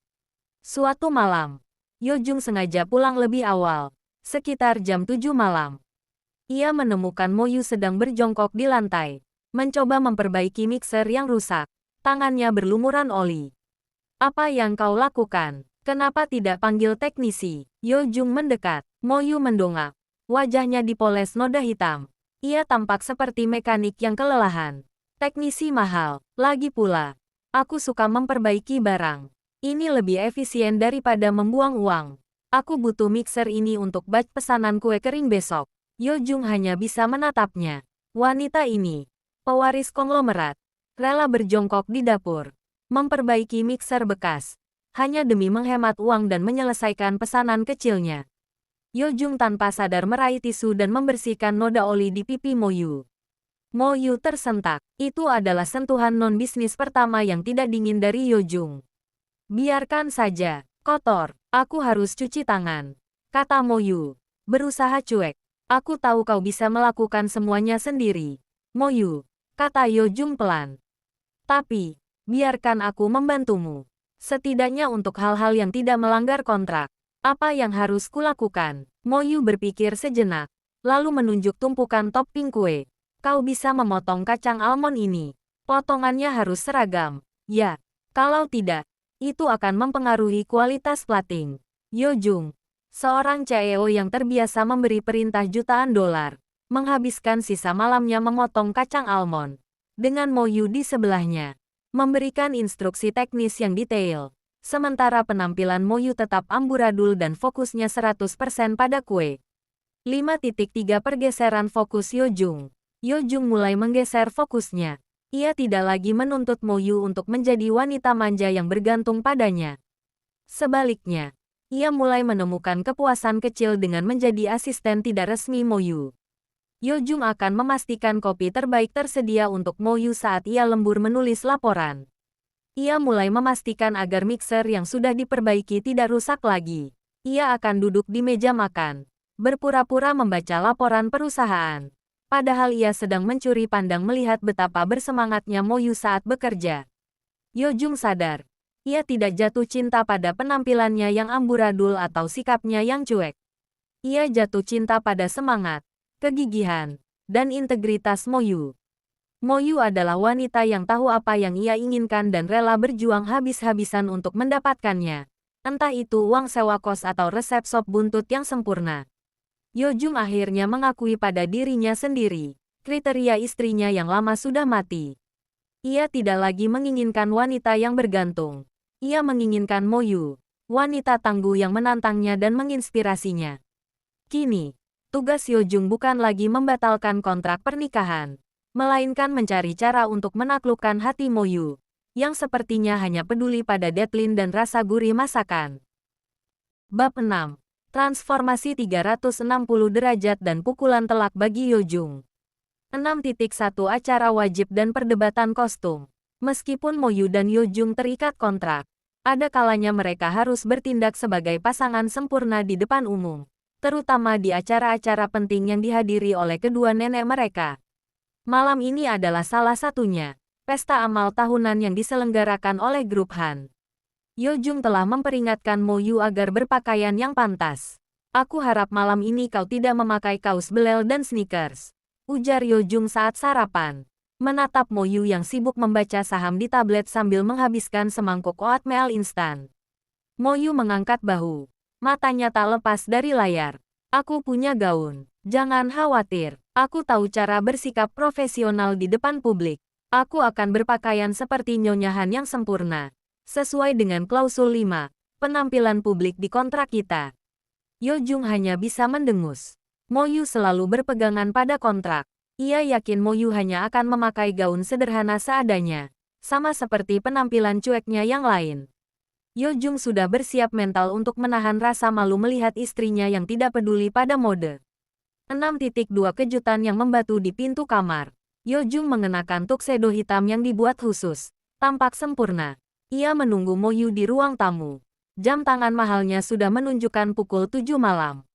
Suatu malam, Yojung sengaja pulang lebih awal, sekitar jam 7 malam. Ia menemukan Mo Yu sedang berjongkok di lantai, mencoba memperbaiki mixer yang rusak. Tangannya berlumuran oli. Apa yang kau lakukan? Kenapa tidak panggil teknisi? Yojung mendekat. Mo Yu mendongak. Wajahnya dipoles noda hitam. Ia tampak seperti mekanik yang kelelahan. Teknisi mahal. Lagi pula, aku suka memperbaiki barang. Ini lebih efisien daripada membuang uang. Aku butuh mixer ini untuk batch pesanan kue kering besok. Yojung hanya bisa menatapnya. Wanita ini, pewaris konglomerat, rela berjongkok di dapur, memperbaiki mixer bekas, hanya demi menghemat uang dan menyelesaikan pesanan kecilnya. Yojung tanpa sadar meraih tisu dan membersihkan noda oli di pipi Mo Yu. Mo Yu tersentak. Itu adalah sentuhan non-bisnis pertama yang tidak dingin dari Yojung. Biarkan saja, kotor, aku harus cuci tangan, kata Mo Yu, berusaha cuek. Aku tahu kau bisa melakukan semuanya sendiri, Mo Yu, kata Yojung pelan. Tapi, biarkan aku membantumu. Setidaknya untuk hal-hal yang tidak melanggar kontrak. Apa yang harus kulakukan? Mo Yu berpikir sejenak, lalu menunjuk tumpukan topping kue. Kau bisa memotong kacang almond ini. Potongannya harus seragam. Ya, kalau tidak, itu akan mempengaruhi kualitas plating. Yojung, seorang CEO yang terbiasa memberi perintah jutaan dolar, menghabiskan sisa malamnya memotong kacang almond. Dengan Mo Yu di sebelahnya, memberikan instruksi teknis yang detail. Sementara penampilan Mo Yu tetap amburadul dan fokusnya 100% pada kue. 5.3 Pergeseran fokus Yojung. Yojung mulai menggeser fokusnya. Ia tidak lagi menuntut Mo Yu untuk menjadi wanita manja yang bergantung padanya. Sebaliknya, ia mulai menemukan kepuasan kecil dengan menjadi asisten tidak resmi Mo Yu. Yojung akan memastikan kopi terbaik tersedia untuk Mo Yu saat ia lembur menulis laporan. Ia mulai memastikan agar mixer yang sudah diperbaiki tidak rusak lagi. Ia akan duduk di meja makan, berpura-pura membaca laporan perusahaan. Padahal ia sedang mencuri pandang melihat betapa bersemangatnya Mo Yu saat bekerja. Yojung sadar, ia tidak jatuh cinta pada penampilannya yang amburadul atau sikapnya yang cuek. Ia jatuh cinta pada semangat, kegigihan, dan integritas Mo Yu. Mo Yu adalah wanita yang tahu apa yang ia inginkan dan rela berjuang habis-habisan untuk mendapatkannya. Entah itu uang sewa kos atau resep sop buntut yang sempurna. Yojung akhirnya mengakui pada dirinya sendiri, kriteria istrinya yang lama sudah mati. Ia tidak lagi menginginkan wanita yang bergantung. Ia menginginkan Mo Yu, wanita tangguh yang menantangnya dan menginspirasinya. Kini, tugas Yojung bukan lagi membatalkan kontrak pernikahan, melainkan mencari cara untuk menaklukkan hati Moyu, yang sepertinya hanya peduli pada deadline dan rasa gurih masakan. Bab 6. Transformasi 360 derajat dan pukulan telak bagi Yojung. 6.1 Acara wajib dan perdebatan kostum. Meskipun Moyu dan Yojung terikat kontrak, ada kalanya mereka harus bertindak sebagai pasangan sempurna di depan umum, terutama di acara-acara penting yang dihadiri oleh kedua nenek mereka. Malam ini adalah salah satunya, pesta amal tahunan yang diselenggarakan oleh grup Han. Yojung telah memperingatkan Moyu agar berpakaian yang pantas. Aku harap malam ini kau tidak memakai kaos belel dan sneakers, ujar Yojung saat sarapan, menatap Moyu yang sibuk membaca saham di tablet sambil menghabiskan semangkuk oatmeal instan. Moyu mengangkat bahu, matanya tak lepas dari layar. Aku punya gaun, jangan khawatir, aku tahu cara bersikap profesional di depan publik. Aku akan berpakaian seperti Nyonya Han yang sempurna, sesuai dengan klausul 5, penampilan publik di kontrak kita. Yojung hanya bisa mendengus. Moyu selalu berpegangan pada kontrak. Ia yakin Moyu hanya akan memakai gaun sederhana seadanya, sama seperti penampilan cueknya yang lain. Yojung sudah bersiap mental untuk menahan rasa malu melihat istrinya yang tidak peduli pada mode. 6.2 Kejutan yang membatu di pintu kamar. Yojung mengenakan tuxedo hitam yang dibuat khusus, tampak sempurna. Ia menunggu Moyu di ruang tamu. Jam tangan mahalnya sudah menunjukkan pukul 7 malam.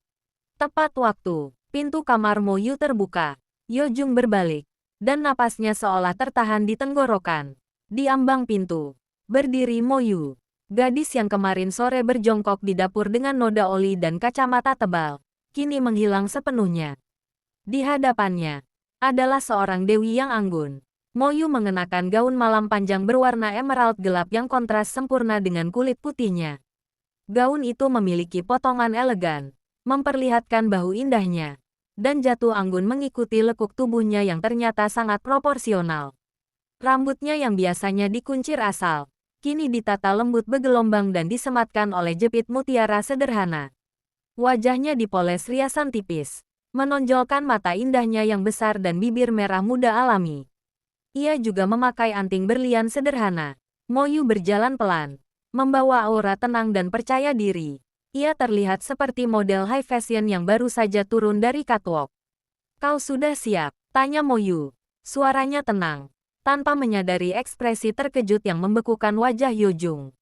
Tepat waktu, pintu kamar Moyu terbuka. Yojung berbalik, dan napasnya seolah tertahan di tenggorokan. Di ambang pintu, berdiri Moyu, gadis yang kemarin sore berjongkok di dapur dengan noda oli dan kacamata tebal, kini menghilang sepenuhnya. Di hadapannya, adalah seorang dewi yang anggun. Moyu mengenakan gaun malam panjang berwarna emerald gelap yang kontras sempurna dengan kulit putihnya. Gaun itu memiliki potongan elegan, memperlihatkan bahu indahnya, dan jatuh anggun mengikuti lekuk tubuhnya yang ternyata sangat proporsional. Rambutnya yang biasanya dikuncir asal, kini ditata lembut bergelombang dan disematkan oleh jepit mutiara sederhana. Wajahnya dipoles riasan tipis, menonjolkan mata indahnya yang besar dan bibir merah muda alami. Ia juga memakai anting berlian sederhana. Moyu berjalan pelan, membawa aura tenang dan percaya diri. Ia terlihat seperti model high fashion yang baru saja turun dari catwalk. "Kau sudah siap?" tanya Moyu. Suaranya tenang, tanpa menyadari ekspresi terkejut yang membekukan wajah Yojung.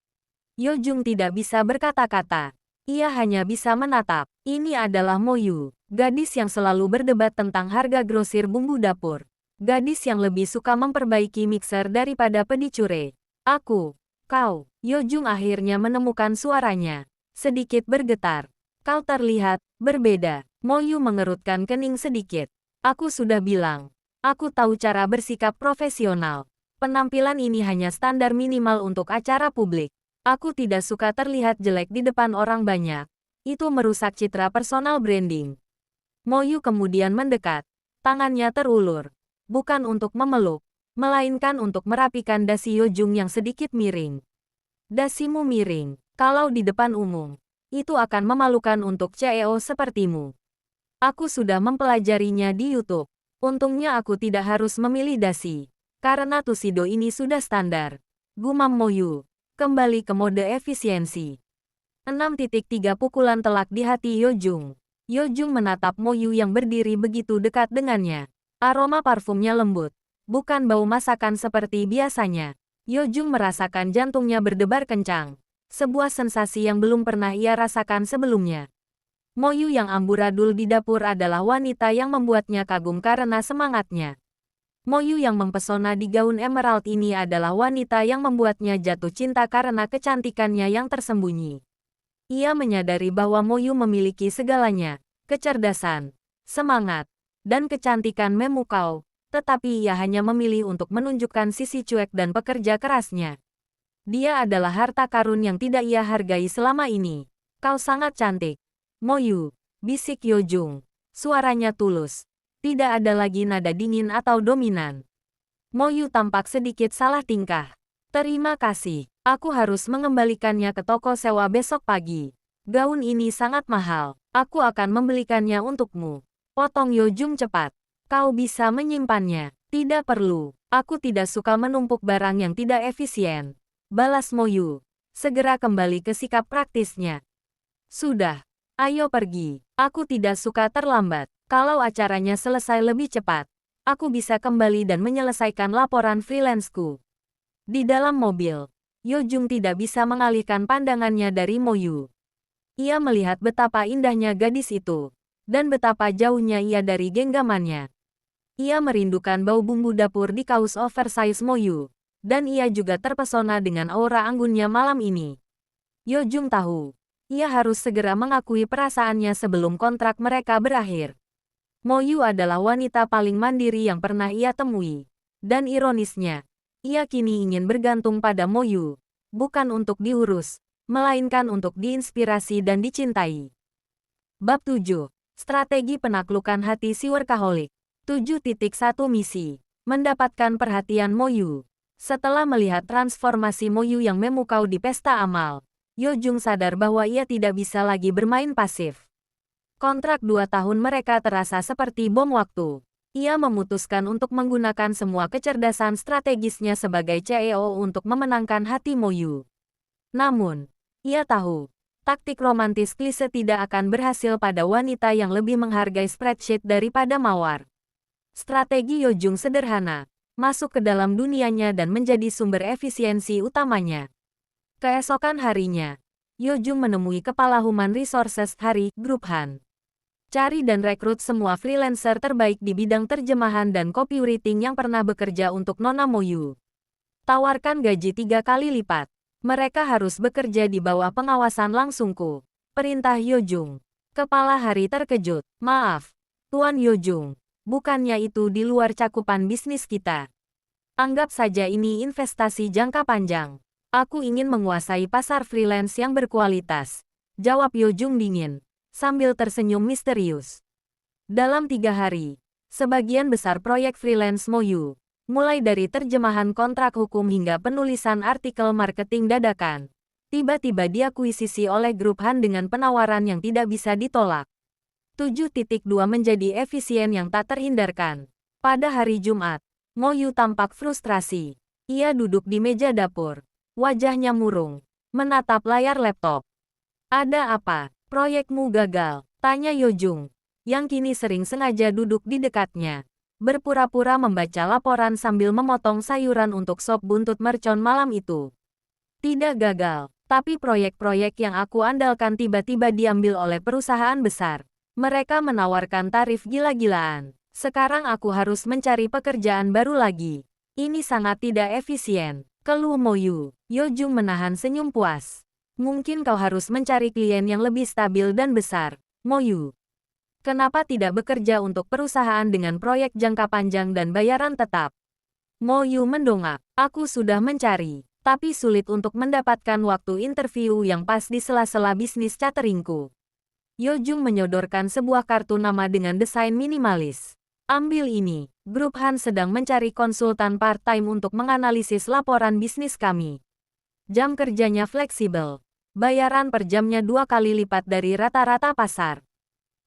Yojung tidak bisa berkata-kata. Ia hanya bisa menatap. Ini adalah Moyu, gadis yang selalu berdebat tentang harga grosir bumbu dapur. Gadis yang lebih suka memperbaiki mixer daripada pedicure. Kau, Yojung akhirnya menemukan suaranya. Sedikit bergetar. Kau terlihat berbeda. Moyu mengerutkan kening sedikit. Aku sudah bilang. Aku tahu cara bersikap profesional. Penampilan ini hanya standar minimal untuk acara publik. Aku tidak suka terlihat jelek di depan orang banyak. Itu merusak citra personal branding. Moyu kemudian mendekat. Tangannya terulur. Bukan untuk memeluk, melainkan untuk merapikan dasi Yojung yang sedikit miring. Dasimu miring, kalau di depan umum. Itu akan memalukan untuk CEO sepertimu. Aku sudah mempelajarinya di YouTube. Untungnya aku tidak harus memilih dasi. Karena tuxedo ini sudah standar. Gumam Moyu. Kembali ke mode efisiensi. 6.3 Pukulan telak di hati Yojung. Yojung menatap Moyu yang berdiri begitu dekat dengannya. Aroma parfumnya lembut. Bukan bau masakan seperti biasanya. Yojung merasakan jantungnya berdebar kencang. Sebuah sensasi yang belum pernah ia rasakan sebelumnya. Moyu yang amburadul di dapur adalah wanita yang membuatnya kagum karena semangatnya. Moyu yang mempesona di gaun emerald ini adalah wanita yang membuatnya jatuh cinta karena kecantikannya yang tersembunyi. Ia menyadari bahwa Moyu memiliki segalanya, kecerdasan, semangat, dan kecantikan memukau, tetapi ia hanya memilih untuk menunjukkan sisi cuek dan pekerja kerasnya. Dia adalah harta karun yang tidak ia hargai selama ini. Kau sangat cantik, Moyu, bisik Yojung. Suaranya tulus. Tidak ada lagi nada dingin atau dominan. Moyu tampak sedikit salah tingkah. Terima kasih, aku harus mengembalikannya ke toko sewa besok pagi. Gaun ini sangat mahal. Aku akan membelikannya untukmu. Potong Yojung cepat. Kau bisa menyimpannya. Tidak perlu. Aku tidak suka menumpuk barang yang tidak efisien. Balas Moyu. Segera kembali ke sikap praktisnya. Sudah. Ayo pergi. Aku tidak suka terlambat. Kalau acaranya selesai lebih cepat, aku bisa kembali dan menyelesaikan laporan freelance-ku. Di dalam mobil, Yojung tidak bisa mengalihkan pandangannya dari Moyu. Ia melihat betapa indahnya gadis itu, dan betapa jauhnya ia dari genggamannya. Ia merindukan bau bumbu dapur di kaos oversize Moyu, dan ia juga terpesona dengan aura anggunnya malam ini. Yojung tahu, ia harus segera mengakui perasaannya sebelum kontrak mereka berakhir. Moyu adalah wanita paling mandiri yang pernah ia temui. Dan ironisnya, ia kini ingin bergantung pada Moyu, bukan untuk diurus, melainkan untuk diinspirasi dan dicintai. Bab 7. Strategi penaklukan hati si workaholic. 7.1 Misi. Mendapatkan perhatian Moyu. Setelah melihat transformasi Moyu yang memukau di pesta amal, Yojung sadar bahwa ia tidak bisa lagi bermain pasif. Kontrak 2 tahun mereka terasa seperti bom waktu. Ia memutuskan untuk menggunakan semua kecerdasan strategisnya sebagai CEO untuk memenangkan hati Moyu. Namun, ia tahu, taktik romantis klise tidak akan berhasil pada wanita yang lebih menghargai spreadsheet daripada mawar. Strategi Yojung sederhana, masuk ke dalam dunianya dan menjadi sumber efisiensi utamanya. Keesokan harinya, Yojung menemui Kepala Human Resources Hari, Grup Han. Cari dan rekrut semua freelancer terbaik di bidang terjemahan dan copywriting yang pernah bekerja untuk Nona Moyu. Tawarkan gaji 3 kali lipat. Mereka harus bekerja di bawah pengawasan langsungku. Perintah Yojung. Kepala Hari terkejut. Maaf, Tuan Yojung. Bukannya itu di luar cakupan bisnis kita. Anggap saja ini investasi jangka panjang. Aku ingin menguasai pasar freelance yang berkualitas. Jawab Yojung dingin, sambil tersenyum misterius. Dalam 3 hari, sebagian besar proyek freelance Moyu, mulai dari terjemahan kontrak hukum hingga penulisan artikel marketing dadakan, tiba-tiba diakuisisi oleh Grup Han dengan penawaran yang tidak bisa ditolak. 7.2 menjadi efisien yang tak terhindarkan. Pada hari Jumat, Moyu tampak frustrasi. Ia duduk di meja dapur. Wajahnya murung, menatap layar laptop. Ada apa? Proyekmu gagal, tanya Yojung, yang kini sering sengaja duduk di dekatnya. Berpura-pura membaca laporan sambil memotong sayuran untuk sop buntut mercon malam itu. Tidak gagal, tapi proyek-proyek yang aku andalkan tiba-tiba diambil oleh perusahaan besar. Mereka menawarkan tarif gila-gilaan. Sekarang aku harus mencari pekerjaan baru lagi. Ini sangat tidak efisien, keluh Moyu. Yojung menahan senyum puas. Mungkin kau harus mencari klien yang lebih stabil dan besar, Moyu. Kenapa tidak bekerja untuk perusahaan dengan proyek jangka panjang dan bayaran tetap? Moyu mendongak. Aku sudah mencari, tapi sulit untuk mendapatkan waktu interview yang pas di sela-sela bisnis cateringku. Yojung menyodorkan sebuah kartu nama dengan desain minimalis. Ambil ini, Grup Han sedang mencari konsultan part-time untuk menganalisis laporan bisnis kami. Jam kerjanya fleksibel. Bayaran per jamnya 2 kali lipat dari rata-rata pasar.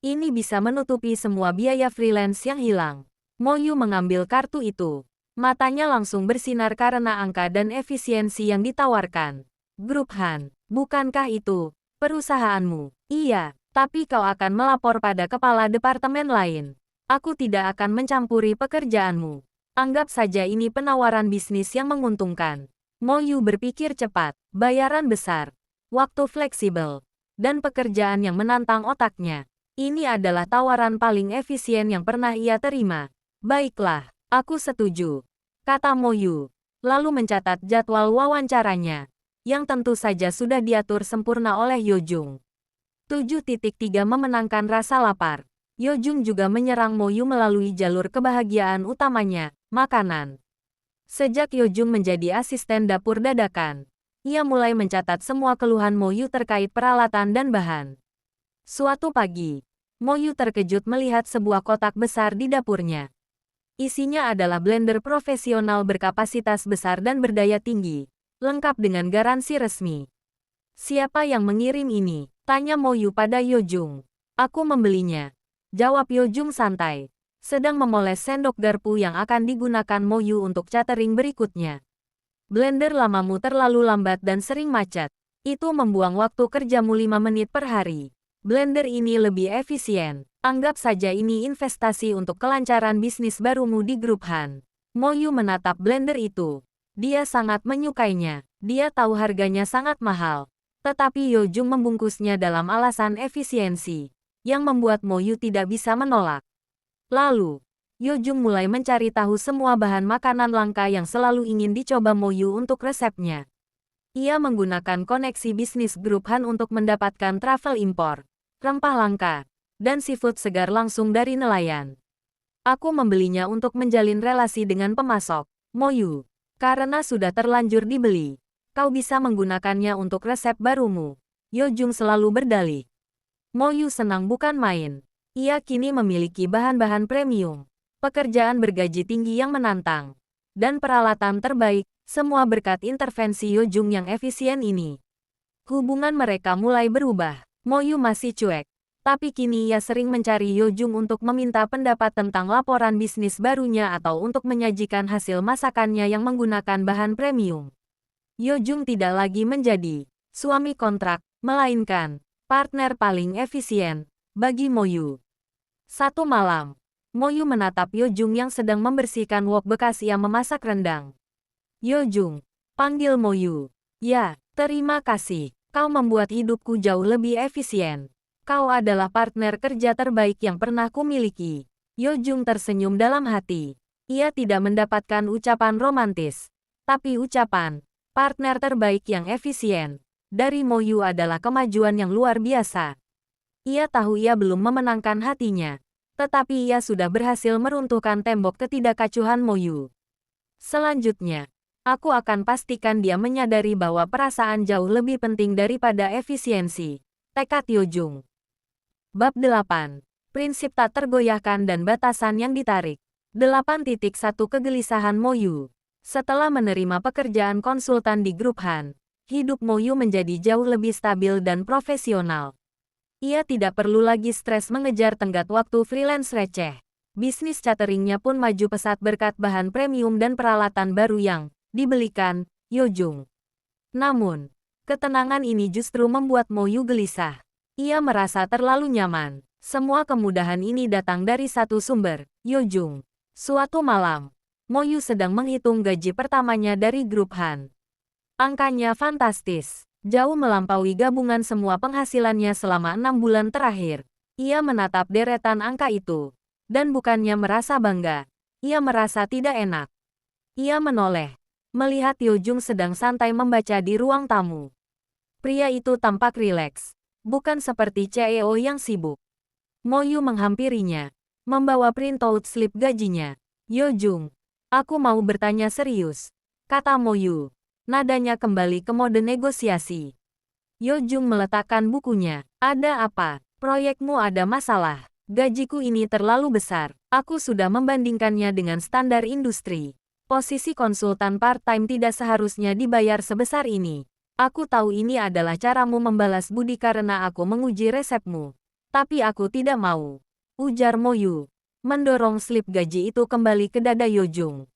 Ini bisa menutupi semua biaya freelance yang hilang. Moyu mengambil kartu itu. Matanya langsung bersinar karena angka dan efisiensi yang ditawarkan. Grup Han, bukankah itu perusahaanmu? Iya, tapi kau akan melapor pada kepala departemen lain. Aku tidak akan mencampuri pekerjaanmu. Anggap saja ini penawaran bisnis yang menguntungkan. Moyu berpikir cepat, bayaran besar, waktu fleksibel, dan pekerjaan yang menantang otaknya. Ini adalah tawaran paling efisien yang pernah ia terima. Baiklah, aku setuju, kata Moyu, lalu mencatat jadwal wawancaranya, yang tentu saja sudah diatur sempurna oleh Yojung. 7.3 Memenangkan rasa lapar. Yojung juga menyerang Moyu melalui jalur kebahagiaan utamanya, makanan. Sejak Yojung menjadi asisten dapur dadakan, ia mulai mencatat semua keluhan Moyu terkait peralatan dan bahan. Suatu pagi, Moyu terkejut melihat sebuah kotak besar di dapurnya. Isinya adalah blender profesional berkapasitas besar dan berdaya tinggi, lengkap dengan garansi resmi. Siapa yang mengirim ini? Tanya Moyu pada Yojung. Aku membelinya. Jawab Yo Jung santai. Sedang memoles sendok garpu yang akan digunakan Mo Yu untuk catering berikutnya. Blender lamamu terlalu lambat dan sering macet. Itu membuang waktu kerjamu 5 menit per hari. Blender ini lebih efisien. Anggap saja ini investasi untuk kelancaran bisnis barumu di grup Han. Mo Yu menatap blender itu. Dia sangat menyukainya. Dia tahu harganya sangat mahal. Tetapi Yo Jung membungkusnya dalam alasan efisiensi, yang membuat Mo Yu tidak bisa menolak. Lalu, Yo Jung mulai mencari tahu semua bahan makanan langka yang selalu ingin dicoba Mo Yu untuk resepnya. Ia menggunakan koneksi bisnis grup Han untuk mendapatkan travel impor, rempah langka, dan seafood segar langsung dari nelayan. Aku membelinya untuk menjalin relasi dengan pemasok, Mo Yu. Karena sudah terlanjur dibeli, kau bisa menggunakannya untuk resep barumu. Yo Jung selalu berdalih. Mo Yu senang bukan main. Ia kini memiliki bahan-bahan premium, pekerjaan bergaji tinggi yang menantang, dan peralatan terbaik, semua berkat intervensi Yo Jung yang efisien ini. Hubungan mereka mulai berubah. Mo Yu masih cuek, tapi kini ia sering mencari Yo Jung untuk meminta pendapat tentang laporan bisnis barunya atau untuk menyajikan hasil masakannya yang menggunakan bahan premium. Yo Jung tidak lagi menjadi suami kontrak, melainkan partner paling efisien bagi Mo Yu. Satu malam, Mo Yu menatap Yo Jung yang sedang membersihkan wok bekas ia memasak rendang. Yo Jung, panggil Mo Yu. Ya, terima kasih. Kau membuat hidupku jauh lebih efisien. Kau adalah partner kerja terbaik yang pernah kumiliki. Yo Jung tersenyum dalam hati. Ia tidak mendapatkan ucapan romantis, tapi ucapan partner terbaik yang efisien dari Mo Yu adalah kemajuan yang luar biasa. Ia tahu ia belum memenangkan hatinya, tetapi ia sudah berhasil meruntuhkan tembok ketidakacuhan Mo Yu. Selanjutnya, aku akan pastikan dia menyadari bahwa perasaan jauh lebih penting daripada efisiensi. Tekad Yo Jung. Bab 8. Prinsip tak tergoyahkan dan batasan yang ditarik. 8.1 Kegelisahan Mo Yu. Setelah menerima pekerjaan konsultan di grup Han, hidup Mo Yu menjadi jauh lebih stabil dan profesional. Ia tidak perlu lagi stres mengejar tenggat waktu freelance receh. Bisnis cateringnya pun maju pesat berkat bahan premium dan peralatan baru yang dibelikan Yo Jung. Namun, ketenangan ini justru membuat Mo Yu gelisah. Ia merasa terlalu nyaman. Semua kemudahan ini datang dari satu sumber, Yo Jung. Suatu malam, Mo Yu sedang menghitung gaji pertamanya dari grup Han. Angkanya fantastis. Jauh melampaui gabungan semua penghasilannya selama 6 bulan terakhir. Ia menatap deretan angka itu. Dan bukannya merasa bangga, ia merasa tidak enak. Ia menoleh, melihat Yo Jung sedang santai membaca di ruang tamu. Pria itu tampak rileks, bukan seperti CEO yang sibuk. Mo Yu menghampirinya, membawa printout slip gajinya. Yo Jung, aku mau bertanya serius, kata Mo Yu. Nadanya kembali ke mode negosiasi. Yo Jung meletakkan bukunya. Ada apa? Proyekmu ada masalah. Gajiku ini terlalu besar. Aku sudah membandingkannya dengan standar industri. Posisi konsultan part-time tidak seharusnya dibayar sebesar ini. Aku tahu ini adalah caramu membalas budi karena aku menguji resepmu. Tapi aku tidak mau. Ujar Mo Yu, mendorong slip gaji itu kembali ke dada Yo Jung.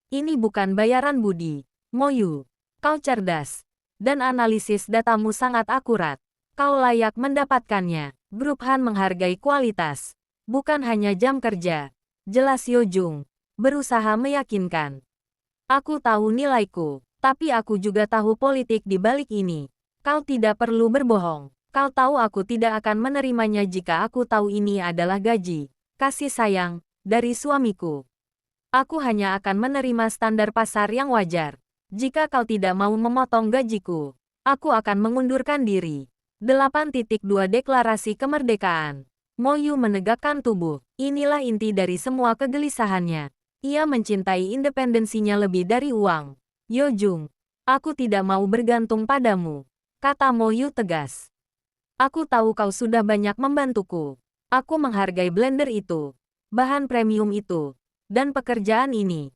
Ini bukan bayaran budi, Mo Yu. Kau cerdas, dan analisis datamu sangat akurat. Kau layak mendapatkannya. Grup Han menghargai kualitas, bukan hanya jam kerja. Jelas Yo Jung, berusaha meyakinkan. Aku tahu nilaiku, tapi aku juga tahu politik di balik ini. Kau tidak perlu berbohong. Kau tahu aku tidak akan menerimanya jika aku tahu ini adalah gaji, kasih sayang, dari suamiku. Aku hanya akan menerima standar pasar yang wajar. Jika kau tidak mau memotong gajiku, aku akan mengundurkan diri. 8.2 Deklarasi Kemerdekaan. Mo Yu menegakkan tubuh. Inilah inti dari semua kegelisahannya. Ia mencintai independensinya lebih dari uang. Yo Jung, aku tidak mau bergantung padamu, kata Mo Yu tegas. Aku tahu kau sudah banyak membantuku. Aku menghargai blender itu, bahan premium itu, dan pekerjaan ini.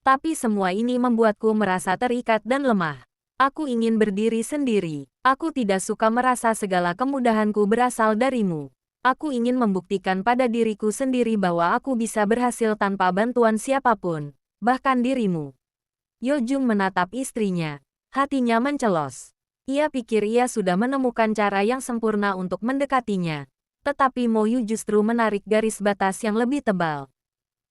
Tapi semua ini membuatku merasa terikat dan lemah. Aku ingin berdiri sendiri. Aku tidak suka merasa segala kemudahanku berasal darimu. Aku ingin membuktikan pada diriku sendiri bahwa aku bisa berhasil tanpa bantuan siapapun, bahkan dirimu. Yojung menatap istrinya. Hatinya mencelos. Ia pikir ia sudah menemukan cara yang sempurna untuk mendekatinya. Tetapi Mo Yu justru menarik garis batas yang lebih tebal.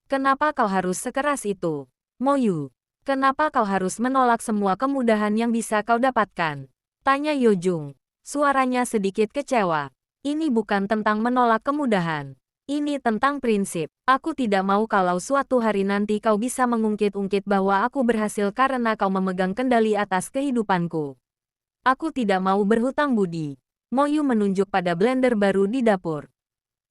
Kenapa kau harus sekeras itu? Mo Yu, kenapa kau harus menolak semua kemudahan yang bisa kau dapatkan? Tanya Yojung. Suaranya sedikit kecewa. Ini bukan tentang menolak kemudahan. Ini tentang prinsip. Aku tidak mau kalau suatu hari nanti kau bisa mengungkit-ungkit bahwa aku berhasil karena kau memegang kendali atas kehidupanku. Aku tidak mau berhutang budi. Mo Yu menunjuk pada blender baru di dapur.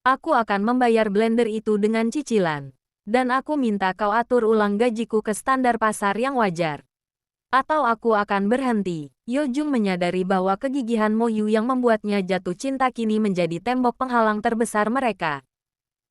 Aku akan membayar blender itu dengan cicilan. Dan aku minta kau atur ulang gajiku ke standar pasar yang wajar. Atau aku akan berhenti. Yojung menyadari bahwa kegigihan Mo Yu yang membuatnya jatuh cinta kini menjadi tembok penghalang terbesar mereka.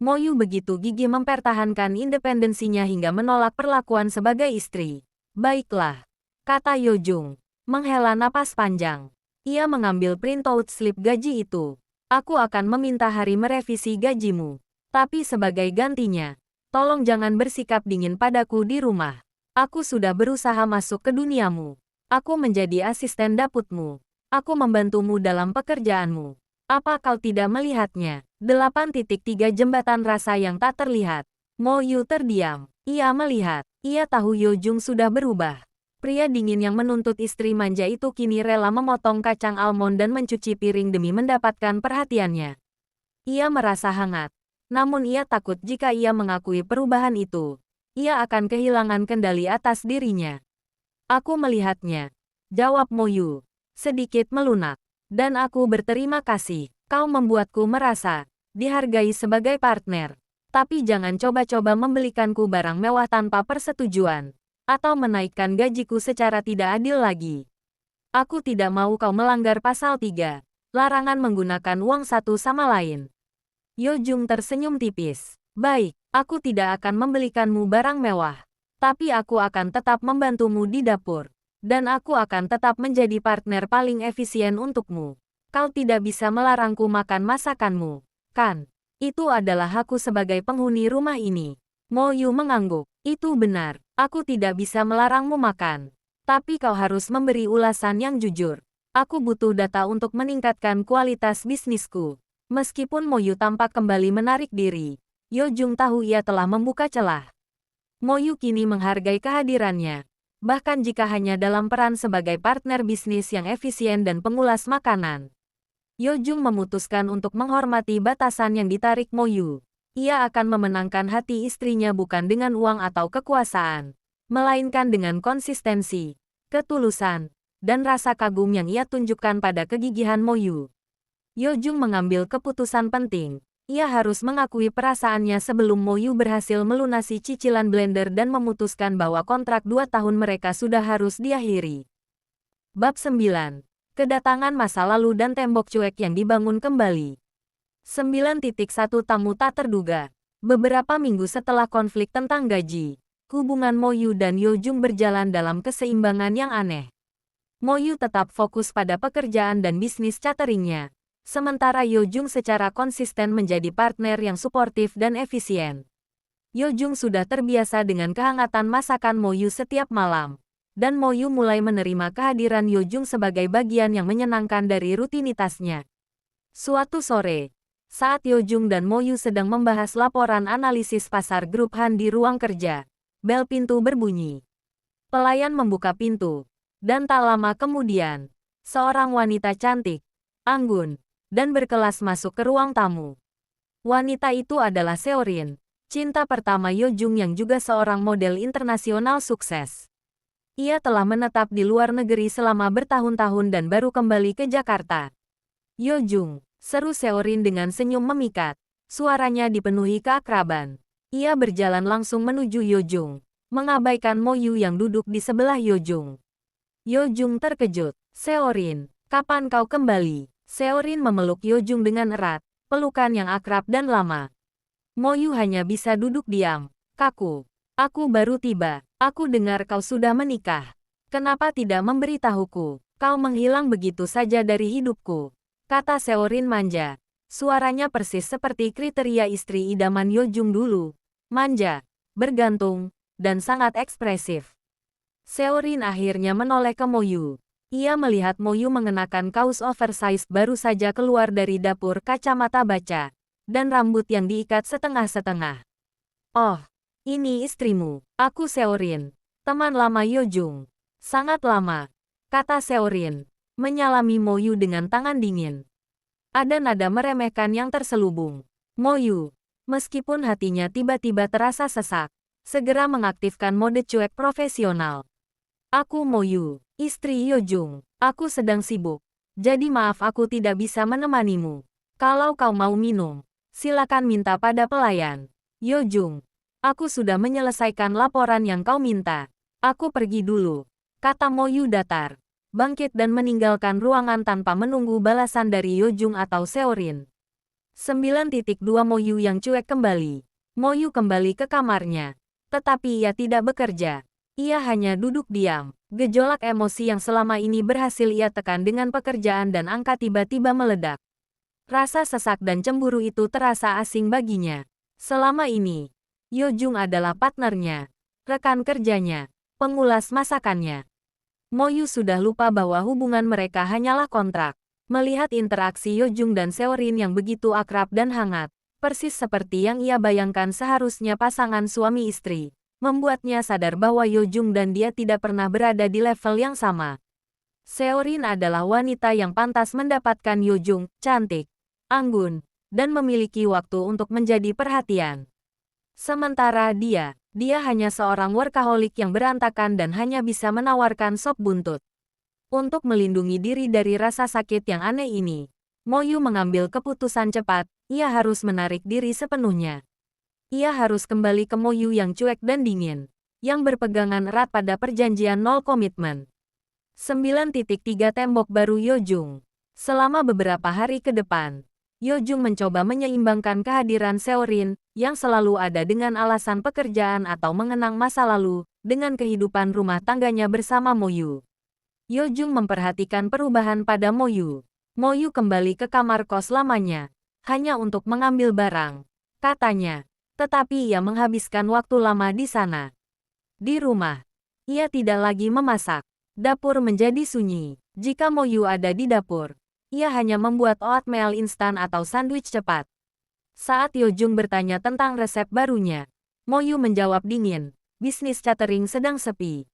Mo Yu begitu gigih mempertahankan independensinya hingga menolak perlakuan sebagai istri. Baiklah, kata Yojung, menghela napas panjang. Ia mengambil printout slip gaji itu. Aku akan meminta hari merevisi gajimu. Tapi sebagai gantinya, tolong jangan bersikap dingin padaku di rumah. Aku sudah berusaha masuk ke duniamu. Aku menjadi asisten dapurmu. Aku membantumu dalam pekerjaanmu. Apa kau tidak melihatnya? 8.3 Jembatan rasa yang tak terlihat. Mo Yu terdiam. Ia melihat. Ia tahu Yojung sudah berubah. Pria dingin yang menuntut istri manja itu kini rela memotong kacang almond dan mencuci piring demi mendapatkan perhatiannya. Ia merasa hangat. Namun ia takut jika ia mengakui perubahan itu, ia akan kehilangan kendali atas dirinya. Aku melihatnya, jawab Mo Yu, sedikit melunak. Dan aku berterima kasih, kau membuatku merasa dihargai sebagai partner. Tapi jangan coba-coba membelikanku barang mewah tanpa persetujuan, atau menaikkan gajiku secara tidak adil lagi. Aku tidak mau kau melanggar pasal 3, larangan menggunakan uang satu sama lain. Yojung tersenyum tipis. Baik, aku tidak akan membelikanmu barang mewah. Tapi aku akan tetap membantumu di dapur. Dan aku akan tetap menjadi partner paling efisien untukmu. Kau tidak bisa melarangku makan masakanmu, kan? Itu adalah hakku sebagai penghuni rumah ini. Mo Yu mengangguk. Itu benar, aku tidak bisa melarangmu makan. Tapi kau harus memberi ulasan yang jujur. Aku butuh data untuk meningkatkan kualitas bisnisku. Meskipun Mo Yu tampak kembali menarik diri, Yojung tahu ia telah membuka celah. Mo Yu kini menghargai kehadirannya. Bahkan jika hanya dalam peran sebagai partner bisnis yang efisien dan pengulas makanan. Yojung memutuskan untuk menghormati batasan yang ditarik Mo Yu. Ia akan memenangkan hati istrinya bukan dengan uang atau kekuasaan, melainkan dengan konsistensi, ketulusan, dan rasa kagum yang ia tunjukkan pada kegigihan Mo Yu. Yojung mengambil keputusan penting. Ia harus mengakui perasaannya sebelum Mo Yu berhasil melunasi cicilan blender dan memutuskan bahwa kontrak 2 tahun mereka sudah harus diakhiri. Bab 9. Kedatangan masa lalu dan tembok cuek yang dibangun kembali. 9.1 Tamu tak terduga. Beberapa minggu setelah konflik tentang gaji, hubungan Mo Yu dan Yojung berjalan dalam keseimbangan yang aneh. Mo Yu tetap fokus pada pekerjaan dan bisnis cateringnya. Sementara Yojung secara konsisten menjadi partner yang suportif dan efisien. Yojung sudah terbiasa dengan kehangatan masakan Mo Yu setiap malam. Dan Mo Yu mulai menerima kehadiran Yojung sebagai bagian yang menyenangkan dari rutinitasnya. Suatu sore, saat Yojung dan Mo Yu sedang membahas laporan analisis pasar grup Han di ruang kerja, bel pintu berbunyi. Pelayan membuka pintu. Dan tak lama kemudian, seorang wanita cantik, anggun, dan berkelas masuk ke ruang tamu. Wanita itu adalah Seorin, cinta pertama Yojung yang juga seorang model internasional sukses. Ia telah menetap di luar negeri selama bertahun-tahun dan baru kembali ke Jakarta. Yojung, seru Seorin dengan senyum memikat. Suaranya dipenuhi keakraban. Ia berjalan langsung menuju Yojung, mengabaikan Mo Yu yang duduk di sebelah Yojung. Yojung terkejut. Seorin, kapan kau kembali? Seorin memeluk Yojung dengan erat, pelukan yang akrab dan lama. Mo Yu hanya bisa duduk diam, kaku. Aku baru tiba. Aku dengar kau sudah menikah. Kenapa tidak memberitahuku? Kau menghilang begitu saja dari hidupku, kata Seorin manja. Suaranya persis seperti kriteria istri idaman Yojung dulu. Manja, bergantung, dan sangat ekspresif. Seorin akhirnya menoleh ke Moyu. Ia melihat Moyu mengenakan kaos oversize baru saja keluar dari dapur kacamata baca, dan rambut yang diikat setengah-setengah. Oh, ini istrimu. Aku Seorin, teman lama Yojung. Sangat lama, kata Seorin, menyalami Moyu dengan tangan dingin. Ada nada meremehkan yang terselubung. Moyu, meskipun hatinya tiba-tiba terasa sesak, segera mengaktifkan mode cuek profesional. Aku Moyu, istri Yojung. Aku sedang sibuk, jadi maaf aku tidak bisa menemanimu. Kalau kau mau minum, silakan minta pada pelayan. Yojung, aku sudah menyelesaikan laporan yang kau minta. Aku pergi dulu, kata Moyu datar. Bangkit dan meninggalkan ruangan tanpa menunggu balasan dari Yojung atau Seorin. 9.2 Moyu yang cuek kembali. Moyu kembali ke kamarnya. Tetapi ia tidak bekerja. Ia hanya duduk diam. Gejolak emosi yang selama ini berhasil ia tekan dengan pekerjaan dan angka tiba-tiba meledak. Rasa sesak dan cemburu itu terasa asing baginya. Selama ini, Yojung adalah partnernya, rekan kerjanya, pengulas masakannya. Moyu sudah lupa bahwa hubungan mereka hanyalah kontrak. Melihat interaksi Yojung dan Seorin yang begitu akrab dan hangat, persis seperti yang ia bayangkan seharusnya pasangan suami istri, membuatnya sadar bahwa Yojung dan dia tidak pernah berada di level yang sama. Seorin adalah wanita yang pantas mendapatkan Yojung, cantik, anggun, dan memiliki waktu untuk menjadi perhatian. Sementara dia hanya seorang workaholic yang berantakan dan hanya bisa menawarkan sop buntut. Untuk melindungi diri dari rasa sakit yang aneh ini, Moyu mengambil keputusan cepat, ia harus menarik diri sepenuhnya. Ia harus kembali ke Moyu yang cuek dan dingin, yang berpegangan erat pada perjanjian nol komitmen. 9.3 Tembok baru Yojung. Selama beberapa hari ke depan, Yojung mencoba menyeimbangkan kehadiran Seorin, yang selalu ada dengan alasan pekerjaan atau mengenang masa lalu, dengan kehidupan rumah tangganya bersama Moyu. Yojung memperhatikan perubahan pada Moyu. Moyu kembali ke kamar kos lamanya, hanya untuk mengambil barang, katanya. Tetapi ia menghabiskan waktu lama di sana. Di rumah, ia tidak lagi memasak. Dapur menjadi sunyi. Jika Moyu ada di dapur, ia hanya membuat oatmeal instan atau sandwich cepat. Saat Yojung bertanya tentang resep barunya, Moyu menjawab dingin, bisnis catering sedang sepi.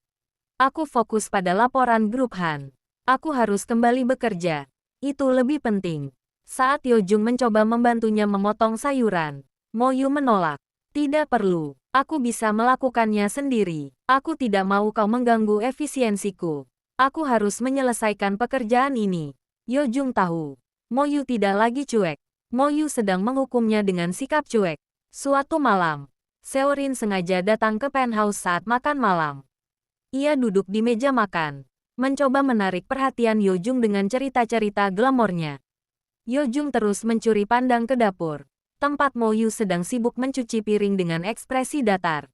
Aku fokus pada laporan grup Han. Aku harus kembali bekerja. Itu lebih penting. Saat Yojung mencoba membantunya memotong sayuran, Moyu menolak. Tidak perlu. Aku bisa melakukannya sendiri. Aku tidak mau kau mengganggu efisiensiku. Aku harus menyelesaikan pekerjaan ini. Yojung tahu. Moyu tidak lagi cuek. Moyu sedang menghukumnya dengan sikap cuek. Suatu malam, Seorin sengaja datang ke penthouse saat makan malam. Ia duduk di meja makan, mencoba menarik perhatian Yojung dengan cerita-cerita glamornya. Yojung terus mencuri pandang ke dapur, tempat Moyu sedang sibuk mencuci piring dengan ekspresi datar.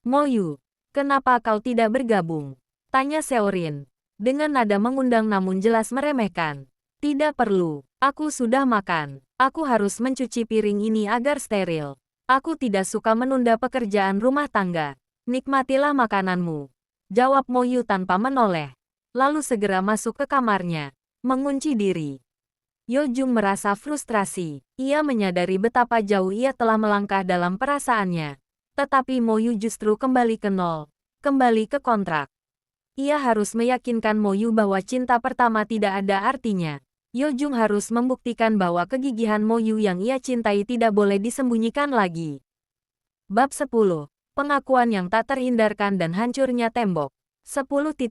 Moyu, kenapa kau tidak bergabung? Tanya Seorin, dengan nada mengundang namun jelas meremehkan. Tidak perlu, aku sudah makan. Aku harus mencuci piring ini agar steril. Aku tidak suka menunda pekerjaan rumah tangga. Nikmatilah makananmu, jawab Moyu tanpa menoleh. Lalu segera masuk ke kamarnya, mengunci diri. Yojung merasa frustrasi. Ia menyadari betapa jauh ia telah melangkah dalam perasaannya. Tetapi Moyu justru kembali ke nol, kembali ke kontrak. Ia harus meyakinkan Moyu bahwa cinta pertama tidak ada artinya. Yojung harus membuktikan bahwa kegigihan Moyu yang ia cintai tidak boleh disembunyikan lagi. Bab 10. Pengakuan yang tak terhindarkan dan hancurnya tembok. 10.1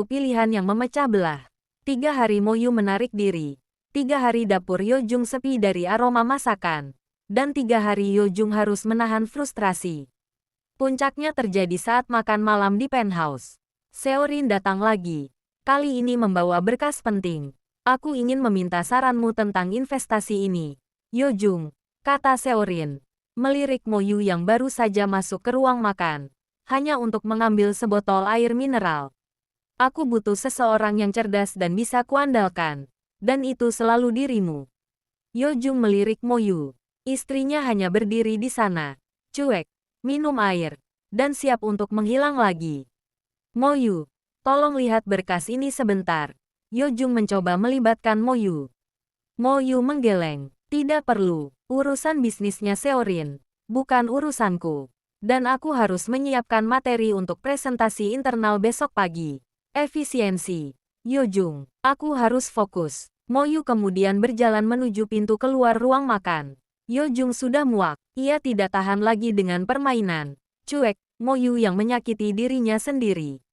Pilihan yang memecah belah. 3 hari Moyu menarik diri. 3 hari dapur Yojung sepi dari aroma masakan. Dan 3 hari Yojung harus menahan frustrasi. Puncaknya terjadi saat makan malam di penthouse. Seorin datang lagi. Kali ini membawa berkas penting. Aku ingin meminta saranmu tentang investasi ini. Yojung, kata Seorin, melirik Moyu yang baru saja masuk ke ruang makan, hanya untuk mengambil sebotol air mineral. Aku butuh seseorang yang cerdas dan bisa kuandalkan, dan itu selalu dirimu. Yo Jung melirik Mo Yu. Istrinya hanya berdiri di sana, cuek, minum air, dan siap untuk menghilang lagi. Mo Yu, tolong lihat berkas ini sebentar. Yo Jung mencoba melibatkan Mo Yu. Mo Yu menggeleng. Tidak perlu. Urusan bisnisnya Seorin, bukan urusanku. Dan aku harus menyiapkan materi untuk presentasi internal besok pagi. Efisiensi. Yo Jung, aku harus fokus. Mo Yu kemudian berjalan menuju pintu keluar ruang makan. Yo Jung sudah muak. Ia tidak tahan lagi dengan permainan. Cuek, Mo Yu yang menyakiti dirinya sendiri.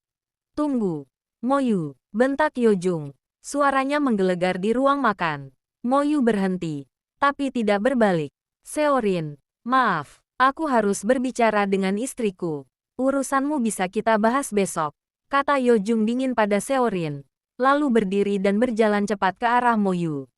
Tunggu. Mo Yu, bentak Yo Jung. Suaranya menggelegar di ruang makan. Mo Yu berhenti, tapi tidak berbalik. Seorin, maaf, aku harus berbicara dengan istriku. Urusanmu bisa kita bahas besok, kata Yo Jung dingin pada Seorin, lalu berdiri dan berjalan cepat ke arah Mo Yu.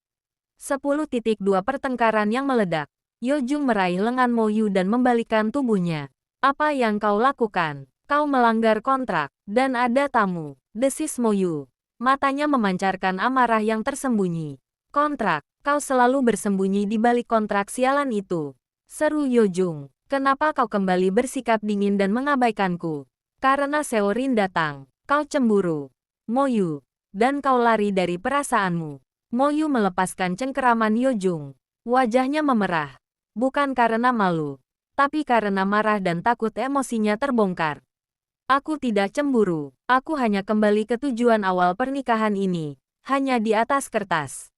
10.2 pertengkaran yang meledak. Yo Jung meraih lengan Mo Yu dan membalikkan tubuhnya. Apa yang kau lakukan? Kau melanggar kontrak, dan ada tamu, desis Mo Yu. Matanya memancarkan amarah yang tersembunyi. Kontrak, kau selalu bersembunyi di balik kontrak sialan itu. Seru Yo Jung, kenapa kau kembali bersikap dingin dan mengabaikanku? Karena Seorin datang, kau cemburu. Mo Yu, dan kau lari dari perasaanmu. Mo Yu melepaskan cengkeraman Yo Jung. Wajahnya memerah. Bukan karena malu, tapi karena marah dan takut emosinya terbongkar. Aku tidak cemburu, aku hanya kembali ke tujuan awal pernikahan ini, hanya di atas kertas.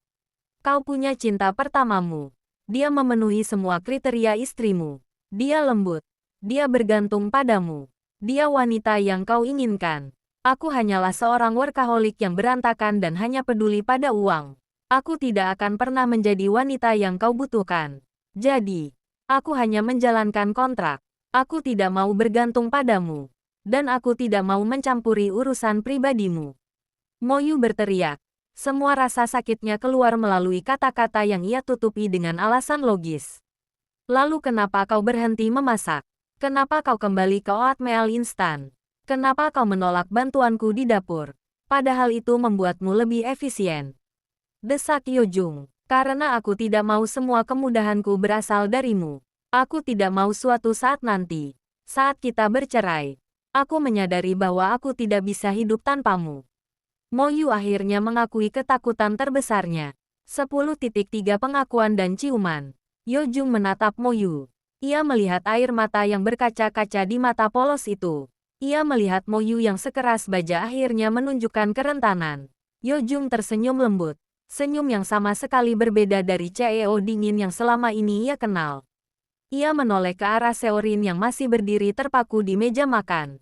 Kau punya cinta pertamamu. Dia memenuhi semua kriteria istrimu. Dia lembut. Dia bergantung padamu. Dia wanita yang kau inginkan. Aku hanyalah seorang workaholic yang berantakan dan hanya peduli pada uang. Aku tidak akan pernah menjadi wanita yang kau butuhkan. Jadi, aku hanya menjalankan kontrak. Aku tidak mau bergantung padamu. Dan aku tidak mau mencampuri urusan pribadimu. Mo Yu berteriak. Semua rasa sakitnya keluar melalui kata-kata yang ia tutupi dengan alasan logis. Lalu kenapa kau berhenti memasak? Kenapa kau kembali ke oatmeal instan? Kenapa kau menolak bantuanku di dapur? Padahal itu membuatmu lebih efisien. Desak Yo Jung. Karena aku tidak mau semua kemudahanku berasal darimu. Aku tidak mau suatu saat nanti, saat kita bercerai, aku menyadari bahwa aku tidak bisa hidup tanpamu. Mo Yu akhirnya mengakui ketakutan terbesarnya. 10.3 pengakuan dan ciuman. Yo Jung menatap Mo Yu. Ia melihat air mata yang berkaca-kaca di mata polos itu. Ia melihat Mo Yu yang sekeras baja akhirnya menunjukkan kerentanan. Yo Jung tersenyum lembut. Senyum yang sama sekali berbeda dari CEO dingin yang selama ini ia kenal. Ia menoleh ke arah Seorin yang masih berdiri terpaku di meja makan.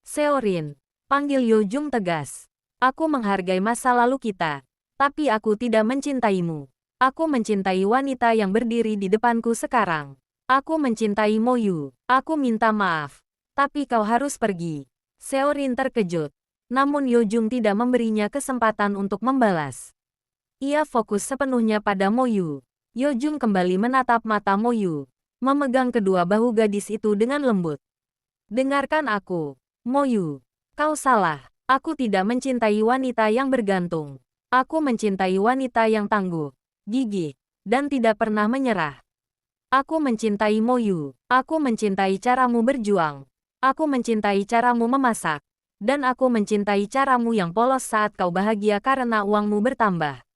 Seorin, panggil Yo Jung tegas. Aku menghargai masa lalu kita, tapi aku tidak mencintaimu. Aku mencintai wanita yang berdiri di depanku sekarang. Aku mencintai Mo Yu. Aku minta maaf, tapi kau harus pergi. Seorin terkejut, namun Yo Jung tidak memberinya kesempatan untuk membalas. Ia fokus sepenuhnya pada Mo Yu. Yo Jung kembali menatap mata Mo Yu, memegang kedua bahu gadis itu dengan lembut. Dengarkan aku, Mo Yu. Kau salah. Aku tidak mencintai wanita yang bergantung. Aku mencintai wanita yang tangguh, gigih, dan tidak pernah menyerah. Aku mencintai Mo Yu. Aku mencintai caramu berjuang. Aku mencintai caramu memasak. Dan aku mencintai caramu yang polos saat kau bahagia karena uangmu bertambah.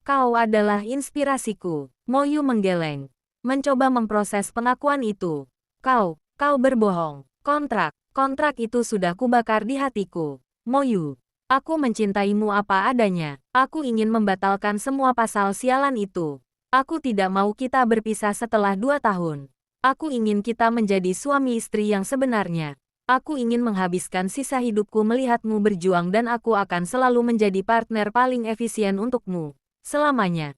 Kau adalah inspirasiku. Mo Yu menggeleng, mencoba memproses pengakuan itu. Kau berbohong. Kontrak itu sudah kubakar di hatiku. Mo Yu, aku mencintaimu apa adanya. Aku ingin membatalkan semua pasal sialan itu. Aku tidak mau kita berpisah setelah 2 tahun. Aku ingin kita menjadi suami istri yang sebenarnya. Aku ingin menghabiskan sisa hidupku melihatmu berjuang dan aku akan selalu menjadi partner paling efisien untukmu. Selamanya.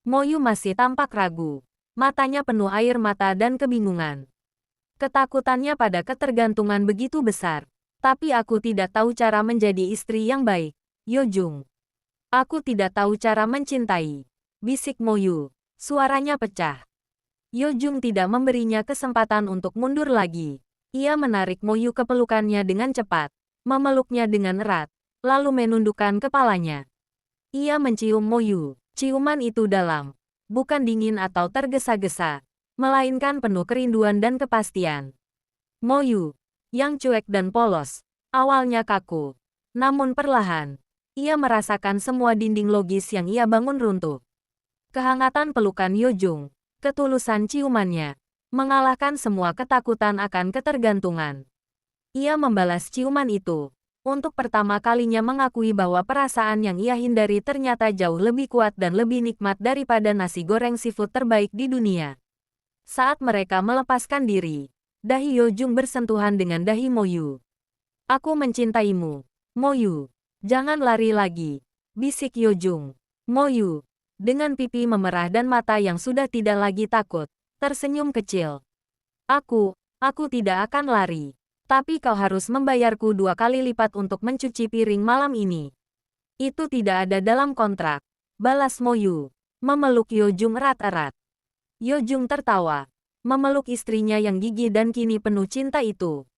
Mo Yu masih tampak ragu. Matanya penuh air mata dan kebingungan. Ketakutannya pada ketergantungan begitu besar. Tapi aku tidak tahu cara menjadi istri yang baik. Yo Jung. Aku tidak tahu cara mencintai. Bisik Mo Yu. Suaranya pecah. Yo Jung tidak memberinya kesempatan untuk mundur lagi. Ia menarik Mo Yu ke pelukannya dengan cepat. Memeluknya dengan erat. Lalu menundukkan kepalanya. Ia mencium Mo Yu. Ciuman itu dalam. bukan dingin atau tergesa-gesa, melainkan penuh kerinduan dan kepastian. Mo Yu, yang cuek dan polos, awalnya kaku. Namun perlahan, ia merasakan semua dinding logis yang ia bangun runtuh. Kehangatan pelukan Yo Jung, ketulusan ciumannya, mengalahkan semua ketakutan akan ketergantungan. Ia membalas ciuman itu, untuk pertama kalinya mengakui bahwa perasaan yang ia hindari ternyata jauh lebih kuat dan lebih nikmat daripada nasi goreng seafood terbaik di dunia. Saat mereka melepaskan diri, dahi Yo Jung bersentuhan dengan dahi Mo Yu. "Aku mencintaimu, Mo Yu. Jangan lari lagi," bisik Yo Jung. Mo Yu, dengan pipi memerah dan mata yang sudah tidak lagi takut, tersenyum kecil. Aku tidak akan lari. Tapi kau harus membayarku 2 kali lipat untuk mencuci piring malam ini." "Itu tidak ada dalam kontrak," balas Mo Yu, memeluk Yo Jung erat-erat. Yo Jung tertawa, memeluk istrinya yang gigih dan kini penuh cinta itu.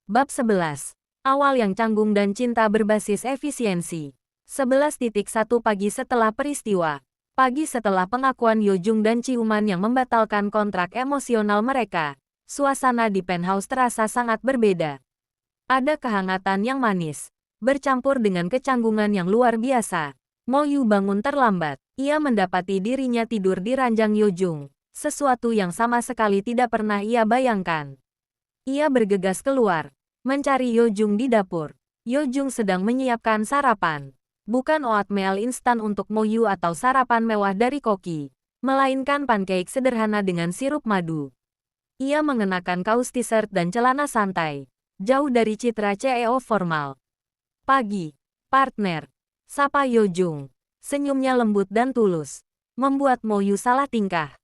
Bab 11. Awal yang canggung dan cinta berbasis efisiensi. 11.1 pagi setelah peristiwa. Pagi setelah pengakuan Yo Jung dan ciuman yang membatalkan kontrak emosional mereka, suasana di penthouse terasa sangat berbeda. Ada kehangatan yang manis, bercampur dengan kecanggungan yang luar biasa. Mo Yu bangun terlambat. Ia mendapati dirinya tidur di ranjang Yo Jung, sesuatu yang sama sekali tidak pernah ia bayangkan. Ia bergegas keluar, mencari Yo Jung di dapur. Yo Jung sedang menyiapkan sarapan. Bukan oatmeal instan untuk Mo Yu atau sarapan mewah dari koki, melainkan pancake sederhana dengan sirup madu. Ia mengenakan kaos t-shirt dan celana santai, jauh dari citra CEO formal. "Pagi, partner," sapa Yo Jung. Senyumnya lembut dan tulus, membuat Mo Yu salah tingkah.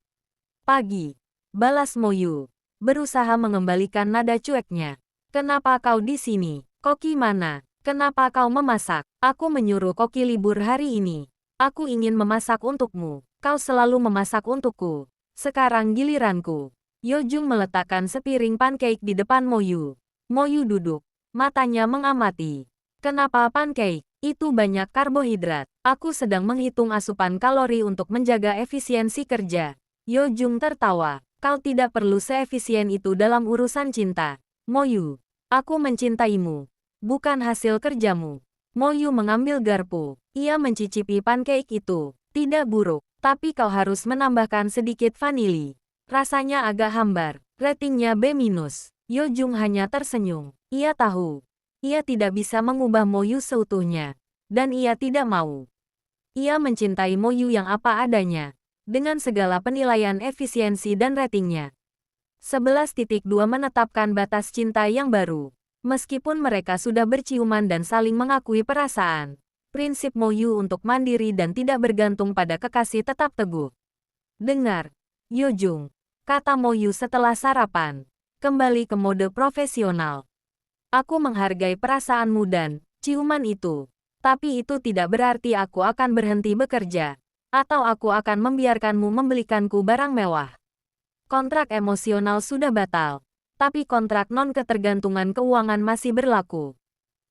"Pagi," balas Mo Yu, berusaha mengembalikan nada cueknya. "Kenapa kau di sini? Koki mana? Kenapa kau memasak?" "Aku menyuruh Koki libur hari ini. Aku ingin memasak untukmu. Kau selalu memasak untukku. Sekarang giliranku." Yo Jung meletakkan sepiring pancake di depan Mo Yu. Mo Yu duduk, matanya mengamati. "Kenapa pancake? Itu banyak karbohidrat. Aku sedang menghitung asupan kalori untuk menjaga efisiensi kerja." Yo Jung tertawa. "Kau tidak perlu seefisien itu dalam urusan cinta, Mo Yu. Aku mencintaimu, bukan hasil kerjamu." Mo Yu mengambil garpu. Ia mencicipi pancake itu. "Tidak buruk, tapi kau harus menambahkan sedikit vanili. Rasanya agak hambar." Ratingnya B-. Yo Jung hanya tersenyum. Ia tahu, ia tidak bisa mengubah Mo Yu seutuhnya. Dan ia tidak mau. Ia mencintai Mo Yu yang apa adanya, dengan segala penilaian efisiensi dan ratingnya. 11.2 menetapkan batas cinta yang baru. Meskipun mereka sudah berciuman dan saling mengakui perasaan, prinsip Mo Yu untuk mandiri dan tidak bergantung pada kekasih tetap teguh. "Dengar, Yo Jung," kata Mo Yu setelah sarapan, kembali ke mode profesional. "Aku menghargai perasaanmu dan ciuman itu. Tapi itu tidak berarti aku akan berhenti bekerja, atau aku akan membiarkanmu membelikanku barang mewah. Kontrak emosional sudah batal, tapi kontrak non-ketergantungan keuangan masih berlaku."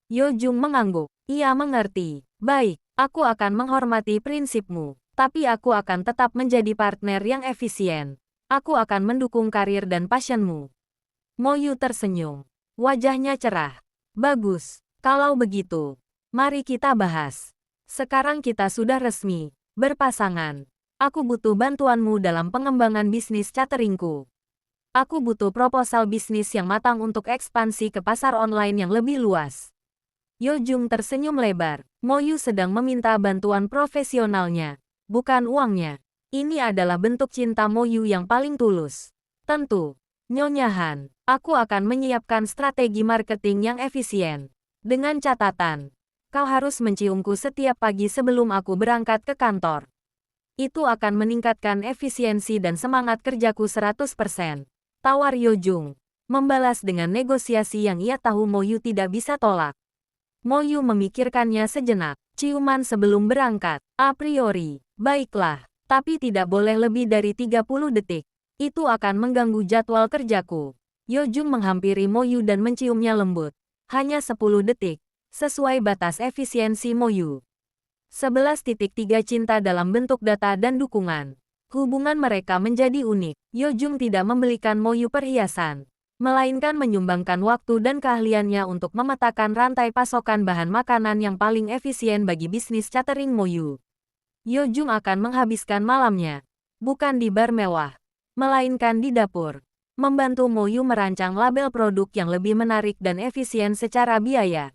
Yo Jung mengangguk. Ia mengerti. "Baik, aku akan menghormati prinsipmu, tapi aku akan tetap menjadi partner yang efisien. Aku akan mendukung karir dan passionmu." Mo Yu tersenyum. Wajahnya cerah. "Bagus, kalau begitu, mari kita bahas. Sekarang kita sudah resmi berpasangan. Aku butuh bantuanmu dalam pengembangan bisnis cateringku. Aku butuh proposal bisnis yang matang untuk ekspansi ke pasar online yang lebih luas." Yo Jung tersenyum lebar. Mo Yu sedang meminta bantuan profesionalnya, bukan uangnya. Ini adalah bentuk cinta Mo Yu yang paling tulus. "Tentu, Nyonya Han, aku akan menyiapkan strategi marketing yang efisien. Dengan catatan, kau harus menciumku setiap pagi sebelum aku berangkat ke kantor. Itu akan meningkatkan efisiensi dan semangat kerjaku 100%. Tawar Yo Jung, membalas dengan negosiasi yang ia tahu Mo Yu tidak bisa tolak. Mo Yu memikirkannya sejenak. Ciuman sebelum berangkat. A priori, baiklah, tapi tidak boleh lebih dari 30 detik. Itu akan mengganggu jadwal kerjaku. Yo Jung menghampiri Mo Yu dan menciumnya lembut. Hanya 10 detik, sesuai batas efisiensi Mo Yu. 11.3 Cinta dalam bentuk data dan dukungan. Hubungan mereka menjadi unik. Yojung tidak membelikan Mo Yu perhiasan, melainkan menyumbangkan waktu dan keahliannya untuk memetakan rantai pasokan bahan makanan yang paling efisien bagi bisnis catering Mo Yu. Yojung akan menghabiskan malamnya, bukan di bar mewah, melainkan di dapur, membantu Mo Yu merancang label produk yang lebih menarik dan efisien secara biaya.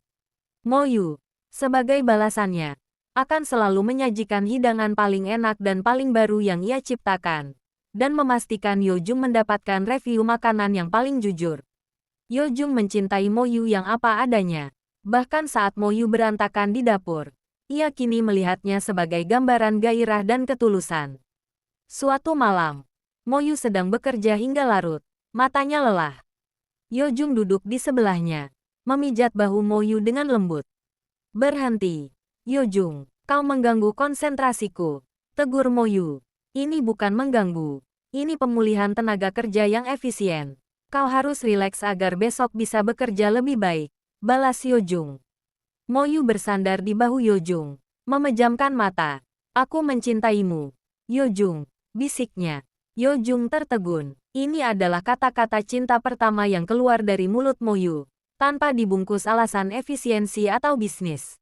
Mo Yu, sebagai balasannya, akan selalu menyajikan hidangan paling enak dan paling baru yang ia ciptakan, dan memastikan Yojung mendapatkan review makanan yang paling jujur. Yojung mencintai Mo Yu yang apa adanya. Bahkan saat Mo Yu berantakan di dapur, ia kini melihatnya sebagai gambaran gairah dan ketulusan. Suatu malam, Mo Yu sedang bekerja hingga larut, matanya lelah. Yojung duduk di sebelahnya, memijat bahu Mo Yu dengan lembut. "Berhenti, Yojung, kau mengganggu konsentrasiku," tegur Mo Yu. "Ini bukan mengganggu. Ini pemulihan tenaga kerja yang efisien. Kau harus rileks agar besok bisa bekerja lebih baik," balas Yojung. Mo Yu bersandar di bahu Yojung, memejamkan mata. "Aku mencintaimu, Yojung," bisiknya. Yojung tertegun. Ini adalah kata-kata cinta pertama yang keluar dari mulut Mo Yu, tanpa dibungkus alasan efisiensi atau bisnis.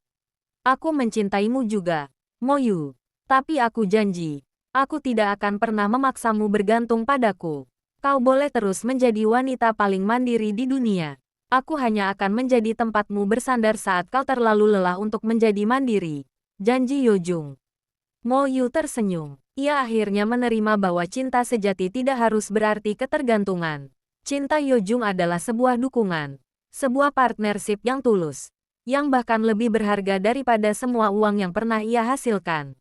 "Aku mencintaimu juga, Mo Yu. Tapi aku janji, aku tidak akan pernah memaksamu bergantung padaku. Kau boleh terus menjadi wanita paling mandiri di dunia. Aku hanya akan menjadi tempatmu bersandar saat kau terlalu lelah untuk menjadi mandiri," janji Yojung. Mo Yu tersenyum. Ia akhirnya menerima bahwa cinta sejati tidak harus berarti ketergantungan. Cinta Yojung adalah sebuah dukungan, sebuah partnership yang tulus, yang bahkan lebih berharga daripada semua uang yang pernah ia hasilkan.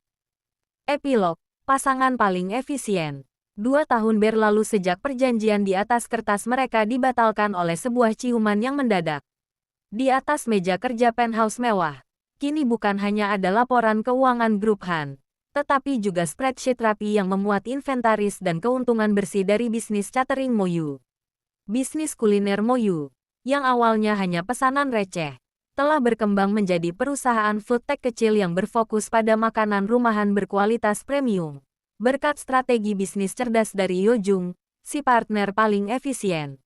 Epilog, pasangan paling efisien. 2 tahun berlalu sejak perjanjian di atas kertas mereka dibatalkan oleh sebuah ciuman yang mendadak. Di atas meja kerja penthouse mewah, kini bukan hanya ada laporan keuangan grup Han, tetapi juga spreadsheet rapi yang memuat inventaris dan keuntungan bersih dari bisnis catering Mo Yu. Bisnis kuliner Mo Yu, yang awalnya hanya pesanan receh, telah berkembang menjadi perusahaan food tech kecil yang berfokus pada makanan rumahan berkualitas premium. Berkat strategi bisnis cerdas dari Yojung, si partner paling efisien.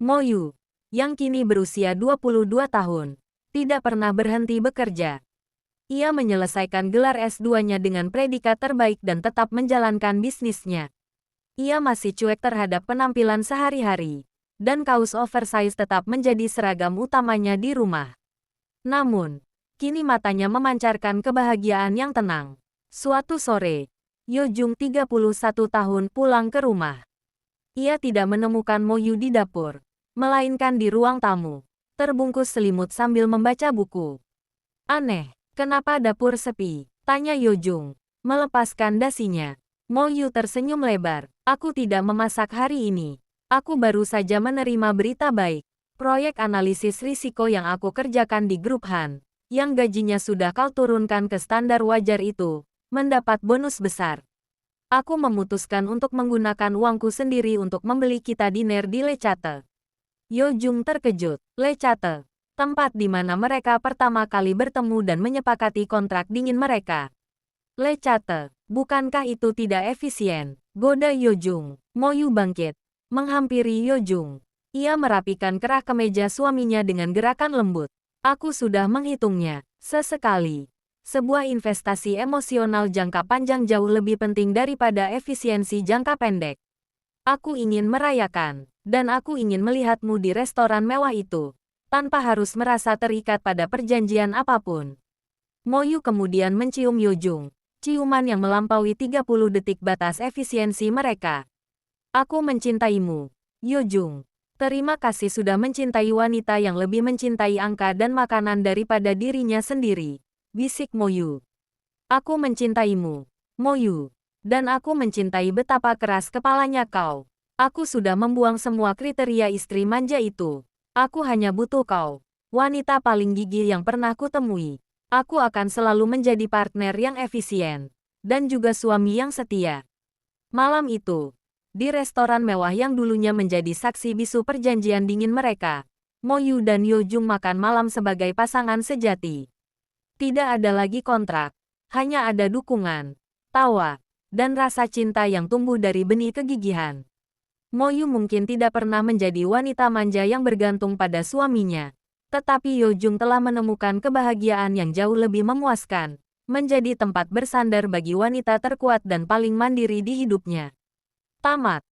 Mo Yu, yang kini berusia 22 tahun, tidak pernah berhenti bekerja. Ia menyelesaikan gelar S2-nya dengan predikat terbaik dan tetap menjalankan bisnisnya. Ia masih cuek terhadap penampilan sehari-hari, dan kaos oversize tetap menjadi seragam utamanya di rumah. Namun, kini matanya memancarkan kebahagiaan yang tenang. Suatu sore, Yojung 31 tahun pulang ke rumah. Ia tidak menemukan Mo Yu di dapur, melainkan di ruang tamu, terbungkus selimut sambil membaca buku. "Aneh, kenapa dapur sepi?" tanya Yojung, melepaskan dasinya. Mo Yu tersenyum lebar. "Aku tidak memasak hari ini. Aku baru saja menerima berita baik. Proyek analisis risiko yang aku kerjakan di grup Han, yang gajinya sudah kau turunkan ke standar wajar itu, mendapat bonus besar. Aku memutuskan untuk menggunakan uangku sendiri untuk membeli kita diner di Le Chate." Yojung terkejut. Le Chate, tempat di mana mereka pertama kali bertemu dan menyepakati kontrak dingin mereka. Le Chate, bukankah itu tidak efisien? Goda Yojung. Mo Yu bangkit, menghampiri Yojung. Ia merapikan kerah kemeja suaminya dengan gerakan lembut. "Aku sudah menghitungnya. Sesekali, sebuah investasi emosional jangka panjang jauh lebih penting daripada efisiensi jangka pendek. Aku ingin merayakan, dan aku ingin melihatmu di restoran mewah itu, tanpa harus merasa terikat pada perjanjian apapun." Mo Yu kemudian mencium Yojung, ciuman yang melampaui 30 detik batas efisiensi mereka. "Aku mencintaimu, Yojung. Terima kasih sudah mencintai wanita yang lebih mencintai angka dan makanan daripada dirinya sendiri," bisik Mo Yu. "Aku mencintaimu, Mo Yu. Dan aku mencintai betapa keras kepalanya kau. Aku sudah membuang semua kriteria istri manja itu. Aku hanya butuh kau, wanita paling gigih yang pernah kutemui. Aku akan selalu menjadi partner yang efisien, dan juga suami yang setia." Malam itu, di restoran mewah yang dulunya menjadi saksi bisu perjanjian dingin mereka, Mo Yu dan Yojung makan malam sebagai pasangan sejati. Tidak ada lagi kontrak, hanya ada dukungan, tawa, dan rasa cinta yang tumbuh dari benih kegigihan. Mo Yu mungkin tidak pernah menjadi wanita manja yang bergantung pada suaminya. Tetapi Yo Jung telah menemukan kebahagiaan yang jauh lebih memuaskan. Menjadi tempat bersandar bagi wanita terkuat dan paling mandiri di hidupnya. Tamat.